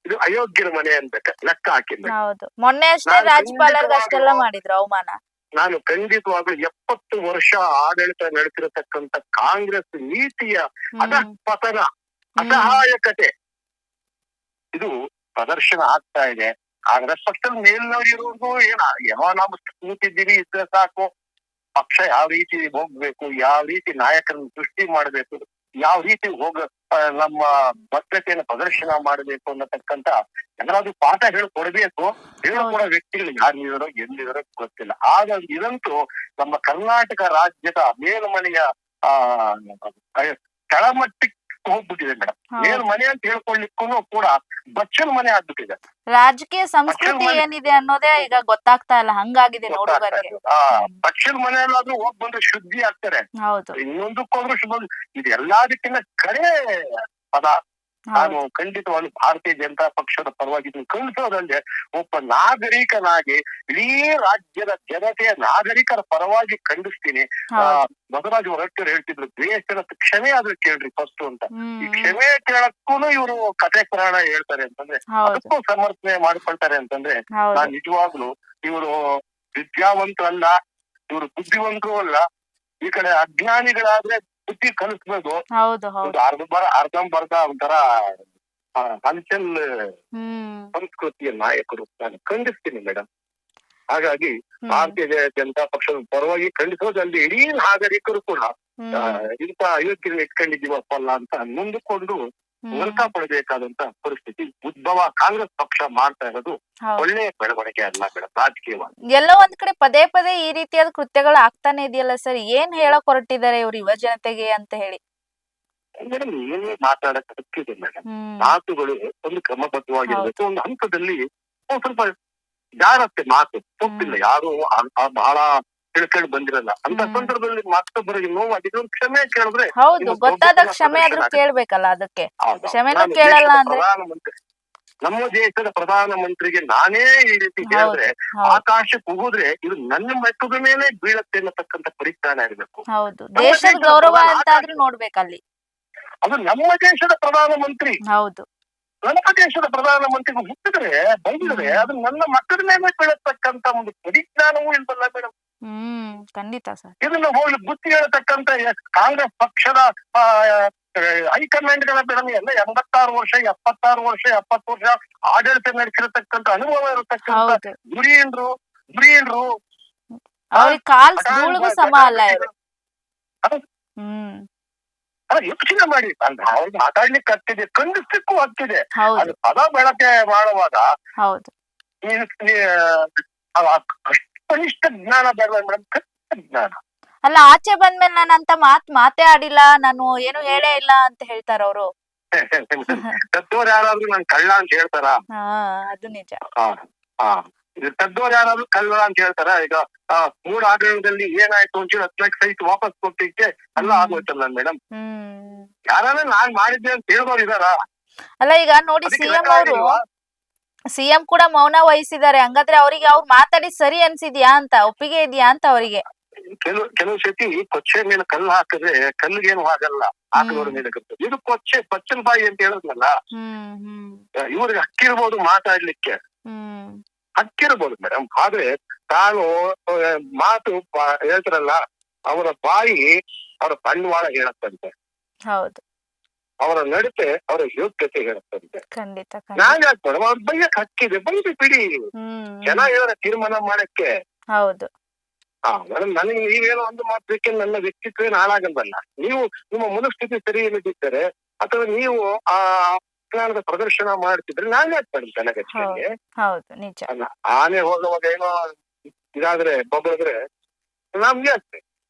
ಇದು ಅಯೋಗ್ಯರ ಮನೆ ಅನ್ಬೇಕಾ? ಲೆಕ್ಕ ಹಾಕಿಲ್ಲ. ಹೌದು, ಮೊನ್ನೆ ಅಷ್ಟೇ ರಾಜ್ಯಪಾಲರಿಗೆ ಅಷ್ಟೆಲ್ಲ ಮಾಡಿದ್ರು ಅವಮಾನ. ನಾನು ಖಂಡಿತವಾಗ್ಲೂ 70 ವರ್ಷ ಆಡಳಿತ ನಡೆಸಿರತಕ್ಕಂತ ಕಾಂಗ್ರೆಸ್ ನೀತಿಯ ಅಧಃಪತನ, ಅಸಹಾಯಕತೆ ಇದು ಪ್ರದರ್ಶನ ಆಗ್ತಾ ಇದೆ. ಕಾಂಗ್ರೆಸ್ ಪಕ್ಷದ ಮೇಲ್ನೋಡಿರೋರ್ಗು ಏನೋ ನಾವು ಕೂತಿದ್ದೀವಿ ಇದ್ರೆ ಸಾಕು, ಪಕ್ಷ ಯಾವ ರೀತಿ ಹೋಗ್ಬೇಕು, ಯಾವ ರೀತಿ ನಾಯಕರನ್ನು ಸೃಷ್ಟಿ ಮಾಡ್ಬೇಕು, ಯಾವ ರೀತಿ ನಮ್ಮ ಬದ್ಧತೆಯನ್ನು ಪ್ರದರ್ಶನ ಮಾಡಬೇಕು ಅನ್ನತಕ್ಕಂತ ಎಲ್ಲಾದ್ರೂ ಪಾಠ ಹೇಳ್ಕೊಡ್ಬೇಕು. ಹೇಳ್ಕೊಡೋ ವ್ಯಕ್ತಿಗಳು ಯಾರಿದ್ದಾರೋ ಎಲ್ಲಿದ್ದಾರೋ ಗೊತ್ತಿಲ್ಲ. ಹಾಗಾಗಿ ಇದಂತೂ ನಮ್ಮ ಕರ್ನಾಟಕ ರಾಜ್ಯದ ಮೇಲ್ಮನೆಯ ಕೆಳಮಟ್ಟಕ್ಕೆ ಹೋಗ್ಬಿಟ್ಟಿದೆ ಮೇಡಮ್. ಮೇಲ್ಮನೆ ಅಂತ ಹೇಳ್ಕೊಳ್ಳಿಕ್ಕೂ ಕೂಡ ಬಚ್ಚಲ್ ಮನೆ ಆಗ್ಬಿಟ್ಟಿದೆ. ರಾಜಕೀಯ ಸಂಸ್ಕೃತಿ ಏನಿದೆ ಅನ್ನೋದೇ ಈಗ ಗೊತ್ತಾಗ್ತಾ ಇಲ್ಲ, ಹಂಗಾಗಿದೆ ನೋಡುಗರಿಗೆ. ಬಚ್ಚಲ್ ಮನೆಯಲ್ಲಾದ್ರೂ ಹೋಗ್ ಬಂದ್ರೆ ಶುದ್ಧಿ ಆಗ್ತಾರೆ, ಇನ್ನೊಂದಕ್ಕೋದ್ರೂ ಶುದ್ಧ. ಇದು ಎಲ್ಲದಕ್ಕಿಂತ ಕಡೆ ಪದ. ನಾನು ಖಂಡಿತವಾಗ್ಲೂ ಭಾರತೀಯ ಜನತಾ ಪಕ್ಷದ ಪರವಾಗಿ ಕಳಿಸೋದಂದ್ರೆ ಒಬ್ಬ ನಾಗರಿಕನಾಗಿ ಇಡೀ ರಾಜ್ಯದ ಜನತೆಯ ನಾಗರಿಕರ ಪರವಾಗಿ ಖಂಡಿಸ್ತೀನಿ. ಬಸವರಾಜ ಹೊರಟ್ಟರು ಹೇಳ್ತಿದ್ರು, ದೇಶದ ಕ್ಷಮೆ ಆದ್ರೂ ಕೇಳ್ರಿ ಫಸ್ಟ್ ಅಂತ. ಈ ಕ್ಷಮೆ ಕೇಳಕ್ಕೂ ಇವರು ಕಥೆ ಪುರಾಣ ಹೇಳ್ತಾರೆ ಅಂತಂದ್ರೆ, ಅದಕ್ಕೂ ಸಮರ್ಥನೆ ಮಾಡ್ಕೊಳ್ತಾರೆ ಅಂತಂದ್ರೆ, ನಾನ್ ನಿಜವಾಗ್ಲು ಇವರು ವಿದ್ಯಾವಂತರಲ್ಲ, ಇವರು ಬುದ್ಧಿವಂತರು ಅಲ್ಲ. ಈ ಕಡೆ ಅಜ್ಞಾನಿಗಳಾದ್ರೆ ಬುದ್ಧಿ ಕಲಿಸ್ಬೇಕು. ಅರ್ಧಂಬರ್ಧ ಒಂಥರ ಹಂಚಲ್ ಸಂಸ್ಕೃತಿಯ ನಾಯಕರು ನಾನು ಖಂಡಿಸ್ತೀನಿ ಮೇಡಮ್. ಹಾಗಾಗಿ ಭಾರತೀಯ ಜನತಾ ಪಕ್ಷದ ಪರವಾಗಿ ಖಂಡಿಸೋದಲ್ಲಿ ಇಡೀ ನಾಗರಿಕರು ಕೂಡ ಇಂಥ ಅಯೋಗ್ಯ ಇಟ್ಕೊಂಡಿದ್ದೀವಪ್ಪಲ್ಲ ಅಂತ ನೊಂದುಕೊಂಡು ಹೊರತ ಪಡಬೇಕಾದಂತ ಪರಿಸ್ಥಿತಿ ಉದ್ಭವ ಕಾಂಗ್ರೆಸ್ ಪಕ್ಷ ಮಾಡ್ತಾ ಇರೋದು ಒಳ್ಳೆಯ ಬೆಳವಣಿಗೆ ಅಲ್ಲ ಮೇಡಮ್. ರಾಜಕೀಯವಾಗಿ ಎಲ್ಲೋ ಒಂದ್ ಕಡೆ ಪದೇ ಪದೇ ಈ ರೀತಿಯಾದ ಕೃತ್ಯಗಳು ಆಗ್ತಾನೆ ಇದೆಯಲ್ಲ ಸರ್, ಏನ್ ಹೇಳಕ್ ಹೊರಟಿದ್ದಾರೆ ಇವ್ರು ಯುವ ಜನತೆಗೆ ಅಂತ ಹೇಳಿ? ಮೇಡಮ್, ಏನೇ ಮಾತಾಡಕ್ ಹಕ್ಕಿದೆ ಮೇಡಮ್. ಮಾತುಗಳು ಒಂದು ಕ್ರಮಬದ್ಧವಾಗಿರ್ಬೇಕು. ಒಂದು ಹಂತದಲ್ಲಿ ಸ್ವಲ್ಪ ಜಾರತ್ತೆ ಮಾತು, ತಪ್ಪಿಲ್ಲ, ಯಾರು ಬಹಳ ತಿಳ್ಕೊಂಡು ಬಂದಿರಲ್ಲ ಅಂತ ಸಂದರ್ಭದಲ್ಲಿ ಮತ್ತೊಬ್ಬರಿಗೆ ನೋವಾಗಿದ್ದು ಕ್ಷಮೆ ಕೇಳಿದ್ರೆ ಹೌದು, ಗೊತ್ತಾದ ಕ್ಷಮೆ ಆದ್ರೂ ಕೇಳ್ಬೇಕಲ್ಲ. ಅದಕ್ಕೆ ಕ್ಷಮೆನೂ ಕೇಳಲ್ಲ ಅಂದ್ರೆ ನಮ್ಮ ದೇಶದ ಪ್ರಧಾನ ಮಂತ್ರಿಗೆ ನಾನೇ ಈ ರೀತಿ ಹೇಳಿದ್ರೆ ಆಕಾಶಕ್ಕೆ ಹೋಗುದ್ರೆ ಇದು ನನ್ನ ಮೆಟ್ಟದ ಮೇಲೆ ಬೀಳತ್ತೆ ಅನ್ನತಕ್ಕಂಥ ಪರಿಜ್ಞಾನ ಇರಬೇಕು. ಹೌದು, ದೇಶದ ಗೌರವ ಅಂತ ಆದ್ರೂ ನೋಡ್ಬೇಕಲ್ಲಿ. ಅದು ನಮ್ಮ ದೇಶದ ಪ್ರಧಾನ ಮಂತ್ರಿ. ಹೌದು, ನಮ್ಮ ದೇಶದ ಪ್ರಧಾನ ಮಂತ್ರಿಗೆ ಹುಟ್ಟಿದ್ರೆ ಬೈದಿದ್ರೆ ಅದು ನನ್ನ ಮಕ್ಕಳ ಮೇಲೆ ಬೀಳತಕ್ಕಂತ ಒಂದು ಪರಿಜ್ಞಾನವೂ ಇಲ್ವಲ್ಲ ಮೇಡಮ್. ಖಂಡಿತ ಸರ್. ಇದನ್ನ ಹೋಗಿ ಬುದ್ಧಿ ಹೇಳತಕ್ಕಂತ ಕಾಂಗ್ರೆಸ್ ಪಕ್ಷದ ಹೈಕಮಾಂಡ್ ಗಳ ಮೇಡಮ್ ಎಲ್ಲ 86 ವರ್ಷ 76 ವರ್ಷ 70 ವರ್ಷ ಆಡಳಿತ ನಡೆಸಿರತಕ್ಕಂತ ಅನುಭವ ಇರತಕ್ಕಂತ ಧುರೀಣರು ಅವ್ರಿಗೆ ಕಾಲ್ ಧೂಳಿಗೂ ಸಮ ಅಲ್ಲ ಇವರು. ಯೋಚನೆ ಮಾಡಿ, ಅವ್ರಿಗೆ ಮಾತಾಡ್ಲಿಕ್ಕೆ ಆಗ್ತಿದೆ, ಖಂಡಿಸ್ಲಿಕ್ಕೂ ಆಗ್ತಿದೆ. ಅದು ಪದ ಬಳಕೆ ಮಾಡುವಾಗ ಕನಿಷ್ಠ ಜ್ಞಾನ ಬೇಡ ಮೇಡಮ್, ಕನಿಷ್ಠ ಜ್ಞಾನ ಅಲ್ಲ. ಆಚೆ ಬಂದ್ಮೇಲೆ ನಾನು ಅಂತ ಮಾತೇ ಆಡಿಲ್ಲ, ನಾನು ಏನು ಹೇಳೇ ಇಲ್ಲ ಅಂತ ಹೇಳ್ತಾರ ಅವರು. ತದ್ದೋರು ಯಾರಾದ್ರೂ ನನ್ ಕಳ್ಳ ಅಂತ ಹೇಳ್ತಾರ? ಅದು ನಿಜ. ತದ್ದೋರು ಯಾರಾದ್ರೂ ಕಳ್ಳ ಅಂತ ಹೇಳ್ತಾರ? ಈಗ ಮೂಡ ಆಡಳಿತದಲ್ಲಿ ಏನಾಯ್ತು ಅಂತ 10 ಲಕ್ಷ ಸಹಿತ ವಾಪಸ್ ಕೊಟ್ಟಿಕ್ಕೆ ಎಲ್ಲ ಆಗೋಯ್ತಲ್ಲ ಮೇಡಮ್. ಯಾರಾದ್ರೂ ನಾನ್ ಮಾಡಿದ್ದೆ ಅಂತ ಹೇಳಿದವ್ರು ಇದಾರ? ಅಲ್ಲ, ಈಗ ನೋಡಿ ಸಿಎಂ ಕೂಡ ಮೌನ ವಹಿಸಿದ್ದಾರೆ. ಹಂಗಾದ್ರೆ ಅವ್ರಿಗೆ ಅವ್ರು ಮಾತಾಡಿ ಸರಿ ಅನ್ಸಿದ್ಯಾ ಅಂತ, ಒಪ್ಪಿಗೆ ಇದೆಯಾ ಅಂತ ಅವರಿಗೆ? ಕೆಲವು ಸತಿ ಕೊಚ್ಚೆ ಮೇಲೆ ಕಲ್ಲು ಹಾಕಿದ್ರೆ ಕಲ್ಲಿಗೇನು ಆಗಲ್ಲ, ಹಾಕಿದವ್ರ ಮೇಲೆ ಬರ್ತದೆ. ಇದು ಪಚ್ಚಲ್ ಬಾಯಿ ಅಂತ ಹೇಳದ್ನಲ್ಲ, ಇವ್ರಿಗೆ ಹಕ್ಕಿರ್ಬೋದು ಮಾತಾಡ್ಲಿಕ್ಕೆ, ಹಕ್ಕಿರ್ಬೋದು ಮೇಡಮ್. ಆದ್ರೆ ತಾನು ಮಾತು ಹೇಳ್ತಾರಲ್ಲ, ಅವರ ಬಾಯಿ ಅವರ ಬಂಡವಾಳ ಹೇಳತ್ತಂತೆ. ಹೌದು, ಅವರ ನಡತೆ ಅವರ ಯೋಗ್ಯತೆ ಹೇಳತ್ತಂತೆ. ಖಂಡಿತ. ನಾನ್ ಯಾಕೆ ಮೇಡಮ್, ಅವ್ರ ಬೈಯಕ್ ಹಕ್ಕಿದೆ, ಬೈದು ಬಿಡಿ, ಚೆನ್ನಾಗಿರೋ ತೀರ್ಮಾನ ಮಾಡಕ್ಕೆ. ಹೌದು ಮೇಡಮ್, ನನಗೆ ನೀವೇನೋ ಒಂದು ಮಾತ್ರಕ್ಕೆ ನನ್ನ ವ್ಯಕ್ತಿತ್ವ ಹಾಳಾಗಲ್ವಲ್ಲ. ನೀವು ನಿಮ್ಮ ಮನಸ್ಥಿತಿ ಸರಿ ಇಲ್ಲದಿದ್ದರೆ ಅಥವಾ ನೀವು ಆ ಜ್ಞಾನದ ಪ್ರದರ್ಶನ ಮಾಡ್ತಿದ್ರೆ ನಾನ್ ಯಾಕೆ ಮೇಡಮ್ ತಲೆಗೆ? ಆನೆ ಹೋಗುವಾಗ ಏನೋ ಇದಾದ್ರೆ ಬೊಗಳಿದ್ರೆ ನಮ್ಗೆ ಆಗ್ತದೆ.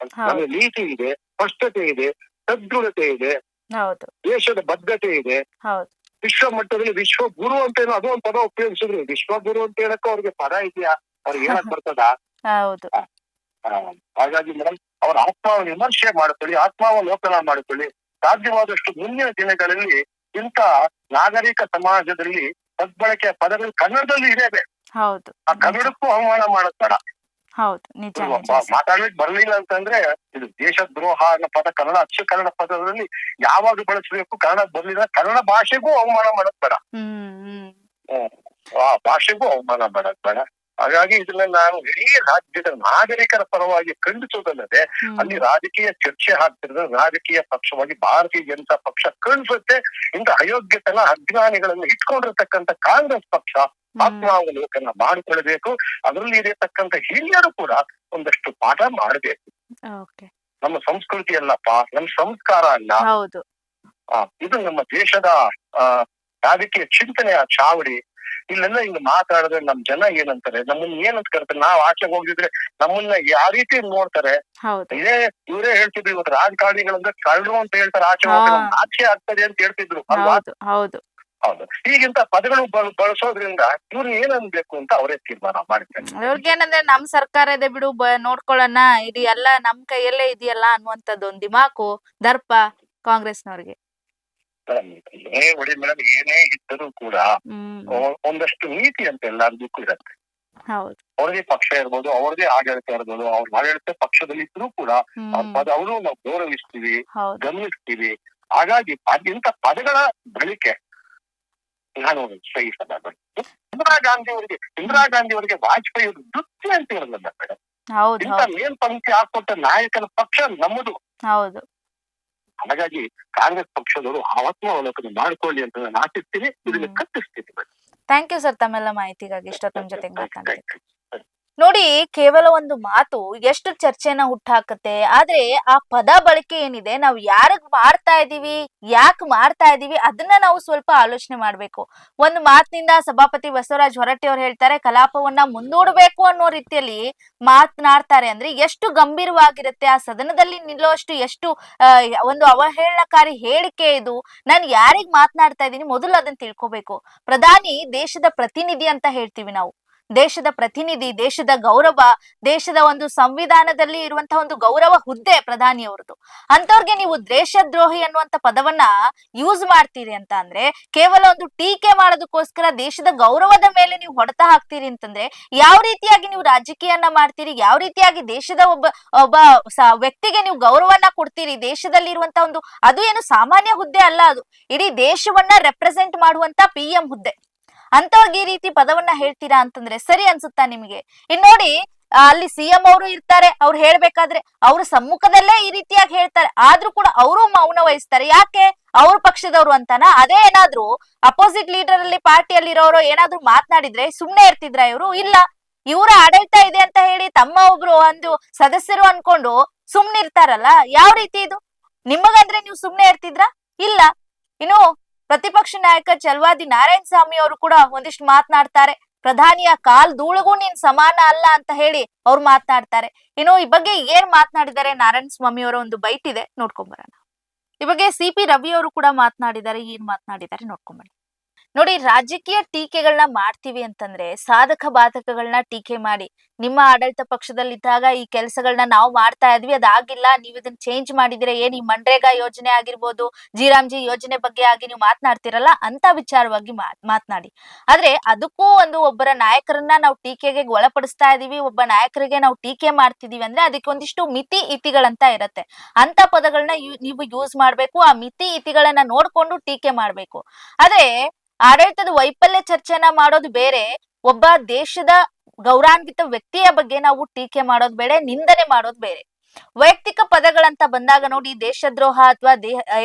ನಮ್ಗೆ ನೀತಿ ಇದೆ, ಸ್ಪಷ್ಟತೆ ಇದೆ, ಸದೃಢತೆ ಇದೆ, ಹೌದು ದೇಶದ ಬದ್ಧತೆ ಇದೆ. ಹೌದು ವಿಶ್ವ ಮಟ್ಟದಲ್ಲಿ ವಿಶ್ವ ಗುರು ಅಂತ ಏನೋ ಅದು ಒಂದು ಪದ ಉಪಯೋಗಿಸಿದ್ರು. ವಿಶ್ವ ಗುರು ಅಂತ ಹೇಳಕ್ಕೆ ಅವ್ರಿಗೆ ಪದ ಇದೆಯಾ, ಅವ್ರಿಗೆ ಹೇಳಕ್ ಬರ್ತದ? ಹೌದು ಹಾಗಾಗಿ ಮೇಡಮ್ ಅವರ ಆತ್ಮಾವ ವಿಮರ್ಶೆ ಮಾಡಿಕೊಳ್ಳಿ, ಆತ್ಮಾವಲೋಕನ ಮಾಡಿಕೊಳ್ಳಿ. ಸಾಧ್ಯವಾದಷ್ಟು ಮುಂದಿನ ದಿನಗಳಲ್ಲಿ ಇಂಥ ನಾಗರಿಕ ಸಮಾಜದಲ್ಲಿ ಸದ್ಬಳಕೆಯ ಪದಗಳು ಕನ್ನಡದಲ್ಲಿ ಇದೆ. ಹೌದು ಆ ಕನ್ನಡಕ್ಕೂ ಅವಮಾನ ಮಾಡಬೇಡ. ಹೌದು ನಿಜ ನಿಜ ಸರ್. ಮಾತಾಡ್ಲಿಕ್ಕೆ ಬರ್ಲಿಲ್ಲ ಅಂತಂದ್ರೆ ಇದು ದೇಶದ್ರೋಹ ಅನ್ನೋ ಪದ ಕನ್ನಡ ಅಚ್ಚ ಕನ್ನಡ ಪದದಲ್ಲಿ ಯಾವಾಗ ಬಳಸಬೇಕು, ಕನ್ನಡ ಬರ್ಲಿಲ್ಲ ಕನ್ನಡ ಭಾಷೆಗೂ ಅವಮಾನ ಮಾಡಕ್ ಬೇಡ, ಹ್ಮ್ ಆ ಭಾಷೆಗೂ ಅವಮಾನ ಮಾಡಕ್ ಬೇಡ. ಹಾಗಾಗಿ ಇದನ್ನ ನಾನು ಇಡೀ ರಾಜ್ಯದ ನಾಗರಿಕರ ಪರವಾಗಿ ಖಂಡಿಸುವುದಲ್ಲದೆ ಅಲ್ಲಿ ರಾಜಕೀಯ ಚರ್ಚೆ ಆಗ್ತಿರೋದು ರಾಜಕೀಯ ಪಕ್ಷವಾಗಿ ಭಾರತೀಯ ಜನತಾ ಪಕ್ಷ ಖಂಡಿಸುತ್ತೆ. ಇಂಥ ಅಯೋಗ್ಯತನ ಅಜ್ಞಾನಿಗಳನ್ನು ಇಟ್ಕೊಂಡಿರ್ತಕ್ಕಂಥ ಕಾಂಗ್ರೆಸ್ ಪಕ್ಷ ಆತ್ಮಾವಲೋಕನ ಮಾಡಿಕೊಳ್ಬೇಕು. ಅದರಲ್ಲಿ ಇರತಕ್ಕಂಥ ಹಿರಿಯರು ಕೂಡ ಒಂದಷ್ಟು ಪಾಠ ಮಾಡಬೇಕು. ಓಕೆ ನಮ್ಮ ಸಂಸ್ಕೃತಿ ಅಲ್ಲಪ್ಪ, ನಮ್ಮ ಸಂಸ್ಕಾರ ಅಲ್ಲ, ಹೌದು ಇದು ನಮ್ಮ ದೇಶದ ರಾಜಕೀಯ ಚಿಂತನೆಯ ಚಾವಡಿ. ಇಲ್ಲೆಲ್ಲ ಹಿಂಗ್ ಮಾತಾಡಿದ್ರೆ ನಮ್ ಜನ ಏನಂತಾರೆ, ನಮ್ಮನ್ನ ಏನಂತ ಕರ್ತಾರೆ, ನಾವ್ ಆಚೆಗೆ ಹೋಗಿದ್ರೆ ನಮ್ಮನ್ನ ಯಾವ ರೀತಿ ನೋಡ್ತಾರೆ. ಹೌದು ಇವರೇ ಹೇಳ್ತಿದ್ರು ಇವತ್ತು ರಾಜಕಾರಣಿಗಳಂದ್ರೆ ಕಳ್ಳರು ಅಂತ ಹೇಳ್ತಾರೆ, ಆಚೆ ಹೋಗಿ ಆಚೆ ಆಗ್ತದೆ ಅಂತ ಹೇಳ್ತಿದ್ರು ಅಲ್ವಾ? ಹೌದು ಹೌದು ಹೌದು. ಈಗಿಂತ ಪದಗಳು ಬಳಸೋದ್ರಿಂದ ಇವ್ರು ಏನನ್ಬೇಕು ಅಂತ ಅವರೇ ತೀರ್ಮಾನ ಮಾಡಿದ್ದಾರೆ. ಅವ್ರಿಗೇನಂದ್ರೆ ನಮ್ ಸರ್ಕಾರ ಇದೆ ಬಿಡು, ನೋಡ್ಕೊಳ್ಳೋಣ, ಇದು ಎಲ್ಲ ನಮ್ ಕೈಯಲ್ಲೇ ಇದೆಯಲ್ಲ ಅನ್ನುವಂಥದ್ದು ಒಂದು ದಿಮಾಕು ದರ್ಪ ಕಾಂಗ್ರೆಸ್ನವ್ರಿಗೆ. ಏನೇ ಹೊಡಿ ಮೇಡಮ್, ಏನೇ ಇದ್ದರೂ ಕೂಡ ಒಂದಷ್ಟು ನೀತಿ ಅಂತ ಎಲ್ಲರಿಗೂ ಇರುತ್ತೆ. ಹೌದು ಅವ್ರದೇ ಪಕ್ಷ ಇರ್ಬೋದು, ಅವ್ರದೇ ಆಡಳಿತ ಇರ್ಬೋದು, ಅವ್ರ ಆಡಳಿತ ಪಕ್ಷದಲ್ಲಿ ಇದ್ರೂ ಕೂಡ ಅವ್ರ ಪದ ಅವರು ನಾವು ಗೌರವಿಸ್ತೀವಿ, ಗಮನಿಸ್ತೀವಿ. ಹಾಗಾಗಿ ಇಂಥ ಪದಗಳ ಬಳಕೆ ನಾನು ಸಹಿಸಲ್ಲ. ಇಂದಿರಾ ಗಾಂಧಿ ಅವರಿಗೆ ವಾಜಪೇಯಿ ಅವರು ನೃತ್ಯ ಅಂತ ಇರಲಿಲ್ಲ ಮೇಡಮ್. ಇಂಥ ಮೇಲ್ಪಂಕ್ತಿ ಹಾಕೊಟ್ಟ ನಾಯಕನ ಪಕ್ಷ ನಮ್ಮದು. ಹೌದು ಹಾಗಾಗಿ ಕಾಂಗ್ರೆಸ್ ಪಕ್ಷದವರು ಆತ್ಮಾವಲೋಕನ ಮಾಡ್ಕೊಳ್ಳಿ ಅಂತ ನಾನು ಆಶಿಸ್ತೀನಿ, ಇದನ್ನ ಕಟ್ಟಿಸ್ತೀನಿ. ಥ್ಯಾಂಕ್ ಯು ಸರ್ ತಮ್ಮೆಲ್ಲ ಮಾಹಿತಿಗಾಗಿ ಇಷ್ಟೊತ್ತೊಂದ್ ಜೊತೆಗೆ ಮಾತಾಡ್ತೀನಿ. ನೋಡಿ, ಕೇವಲ ಒಂದು ಮಾತು ಎಷ್ಟು ಚರ್ಚೆನ ಹುಟ್ಟಾಕತ್ತೆ. ಆದ್ರೆ ಆ ಪದ ಬಳಕೆ ಏನಿದೆ, ನಾವು ಯಾರಿಗ್ ಮಾಡ್ತಾ ಇದೀವಿ, ಯಾಕೆ ಮಾಡ್ತಾ ಇದೀವಿ, ಅದನ್ನ ನಾವು ಸ್ವಲ್ಪ ಆಲೋಚನೆ ಮಾಡ್ಬೇಕು. ಒಂದು ಮಾತಿನಿಂದ ಸಭಾಪತಿ ಬಸವರಾಜ್ ಹೊರಟ್ಟಿ ಅವ್ರು ಹೇಳ್ತಾರೆ ಕಲಾಪವನ್ನ ಮುಂದೂಡಬೇಕು ಅನ್ನೋ ರೀತಿಯಲ್ಲಿ ಮಾತನಾಡ್ತಾರೆ ಅಂದ್ರೆ ಎಷ್ಟು ಗಂಭೀರವಾಗಿರುತ್ತೆ. ಆ ಸದನದಲ್ಲಿ ನಿಲ್ಲುವಷ್ಟು ಎಷ್ಟು ಒಂದು ಅವಹೇಳನಕಾರಿ ಹೇಳಿಕೆ ಇದು. ನಾನು ಯಾರಿಗ್ ಮಾತನಾಡ್ತಾ ಇದ್ದೀನಿ ಮೊದಲು ಅದನ್ನ ತಿಳ್ಕೊಬೇಕು. ಪ್ರಧಾನಿ ದೇಶದ ಪ್ರತಿನಿಧಿ ಅಂತ ಹೇಳ್ತೀವಿ ನಾವು. ದೇಶದ ಪ್ರತಿನಿಧಿ, ದೇಶದ ಗೌರವ, ದೇಶದ ಒಂದು ಸಂವಿಧಾನದಲ್ಲಿ ಇರುವಂತಹ ಒಂದು ಗೌರವ ಹುದ್ದೆ ಪ್ರಧಾನಿಯವರದು. ಅಂತವ್ರಿಗೆ ನೀವು ದೇಶದ್ರೋಹಿ ಅನ್ನುವಂತ ಪದವನ್ನ ಯೂಸ್ ಮಾಡ್ತೀರಿ ಅಂತ ಅಂದ್ರೆ ಕೇವಲ ಒಂದು ಟೀಕೆ ಮಾಡೋದಕ್ಕೋಸ್ಕರ ದೇಶದ ಗೌರವದ ಮೇಲೆ ನೀವು ಹೊಡೆತ ಹಾಕ್ತೀರಿ ಅಂತಂದ್ರೆ ಯಾವ ರೀತಿಯಾಗಿ ನೀವು ರಾಜಕೀಯನ ಮಾಡ್ತೀರಿ, ಯಾವ ರೀತಿಯಾಗಿ ದೇಶದ ಒಬ್ಬ ವ್ಯಕ್ತಿಗೆ ನೀವು ಗೌರವನ ಕೊಡ್ತೀರಿ. ದೇಶದಲ್ಲಿ ಇರುವಂತಹ ಒಂದು, ಅದು ಏನು ಸಾಮಾನ್ಯ ಹುದ್ದೆ ಅಲ್ಲ, ಅದು ಇಡೀ ದೇಶವನ್ನ ರೆಪ್ರೆಸೆಂಟ್ ಮಾಡುವಂತ PM ಹುದ್ದೆ. ಅಂತವ್ರಿಗೆ ಈ ರೀತಿ ಪದವನ್ನ ಹೇಳ್ತೀರಾ ಅಂತಂದ್ರೆ ಸರಿ ಅನ್ಸುತ್ತಾ ನಿಮಗೆ? ಇನ್ ನೋಡಿ, ಅಲ್ಲಿ CM ಅವರು ಇರ್ತಾರೆ, ಅವ್ರು ಹೇಳ್ಬೇಕಾದ್ರೆ ಅವ್ರ ಸಮ್ಮುಖದಲ್ಲೇ ಈ ರೀತಿಯಾಗಿ ಹೇಳ್ತಾರೆ, ಆದ್ರೂ ಕೂಡ ಅವರು ಮೌನ ವಹಿಸ್ತಾರೆ. ಯಾಕೆ? ಅವ್ರ ಪಕ್ಷದವ್ರು ಅಂತಾನ? ಅದೇ ಏನಾದ್ರು ಅಪೋಸಿಟ್ ಲೀಡರ್ ಅಲ್ಲಿ ಪಾರ್ಟಿಯಲ್ಲಿ ಇರೋರು ಏನಾದ್ರು ಮಾತನಾಡಿದ್ರೆ ಸುಮ್ನೆ ಇರ್ತಿದ್ರ ಇವರು? ಇಲ್ಲ, ಇವರ ಆಡಳಿತ ಇದೆ ಅಂತ ಹೇಳಿ ತಮ್ಮ ಒಬ್ರು ಒಂದು ಸದಸ್ಯರು ಅನ್ಕೊಂಡು ಸುಮ್ನೆ ಇರ್ತಾರಲ್ಲ, ಯಾವ ರೀತಿ ಇದು? ನಿಮಗಂದ್ರೆ ನೀವು ಸುಮ್ನೆ ಇರ್ತಿದ್ರ? ಇಲ್ಲ. ಇನ್ನು ಪ್ರತಿಪಕ್ಷ ನಾಯಕ ಚಲವಾದಿ ನಾರಾಯಣ ಸ್ವಾಮಿ ಅವರು ಕೂಡ ಒಂದಿಷ್ಟು ಮಾತನಾಡ್ತಾರೆ. ಪ್ರಧಾನಿಯ ಕಾಲ್ ಧೂಳಿಗೂ ನೀನ್ ಸಮಾನ ಅಲ್ಲ ಅಂತ ಹೇಳಿ ಅವ್ರು ಮಾತನಾಡ್ತಾರೆ. ಇನ್ನು ಈ ಬಗ್ಗೆ ಏನ್ ಮಾತನಾಡಿದ್ದಾರೆ ನಾರಾಯಣ ಸ್ವಾಮಿ ಅವರ ಒಂದು ಬೈಟ್ ಇದೆ, ನೋಡ್ಕೊಂಬರೋಣ. ಈ ಬಗ್ಗೆ CP ರವಿ ಅವರು ಕೂಡ ಮಾತನಾಡಿದ್ದಾರೆ. ಏನ್ ಮಾತನಾಡಿದ್ದಾರೆ ನೋಡ್ಕೊಂಬರೋಣ. ನೋಡಿ, ರಾಜಕೀಯ ಟೀಕೆಗಳನ್ನ ಮಾಡ್ತೀವಿ ಅಂತಂದ್ರೆ ಸಾಧಕ ಬಾಧಕಗಳನ್ನ ಟೀಕೆ ಮಾಡಿ, ನಿಮ್ಮ ಆಡಳಿತ ಪಕ್ಷದಲ್ಲಿದ್ದಾಗ ಈ ಕೆಲಸಗಳನ್ನ ನಾವು ಮಾಡ್ತಾ ಇದ್ವಿ, ಅದಾಗಿಲ್ಲ, ನೀವು ಇದನ್ನ ಚೇಂಜ್ ಮಾಡಿದಿರ, ಏನ್ ಈ ಮನ್ರೇಗಾ ಯೋಜನೆ ಆಗಿರ್ಬೋದು, ಜಿ ಯೋಜನೆ ಬಗ್ಗೆ ಆಗಿ ನೀವು ಮಾತನಾಡ್ತಿರಲ್ಲ ಅಂತ ವಿಚಾರವಾಗಿ ಮಾತನಾಡಿ. ಆದ್ರೆ ಅದಕ್ಕೂ ಒಂದು ಒಬ್ಬರ ನಾಯಕರನ್ನ ನಾವು ಟೀಕೆಗೆ ಒಳಪಡಿಸ್ತಾ ಇದೀವಿ, ಒಬ್ಬ ನಾಯಕರಿಗೆ ನಾವು ಟೀಕೆ ಮಾಡ್ತಿದೀವಿ ಅಂದ್ರೆ ಅದಕ್ಕೆ ಒಂದಿಷ್ಟು ಮಿತಿ ಇತಿಗಳಂತ ಇರತ್ತೆ. ಅಂತ ಪದಗಳನ್ನ ನೀವು ಯೂಸ್ ಮಾಡ್ಬೇಕು. ಆ ಮಿತಿ ಇತಿಗಳನ್ನ ನೋಡ್ಕೊಂಡು ಟೀಕೆ ಮಾಡ್ಬೇಕು. ಆದ್ರೆ ಆಡಳಿತದ ವೈಫಲ್ಯ ಚರ್ಚೆನ ಮಾಡೋದು ಬೇರೆ, ಒಬ್ಬ ದೇಶದ ಗೌರವಾನ್ವಿತ ವ್ಯಕ್ತಿಯ ಬಗ್ಗೆ ನಾವು ಟೀಕೆ ಮಾಡೋದು ಬೇರೆ, ನಿಂದನೆ ಮಾಡೋದು ಬೇರೆ. ವೈಯಕ್ತಿಕ ಪದಗಳಂತ ಬಂದಾಗ ನೋಡಿ, ದೇಶದ್ರೋಹ ಅಥವಾ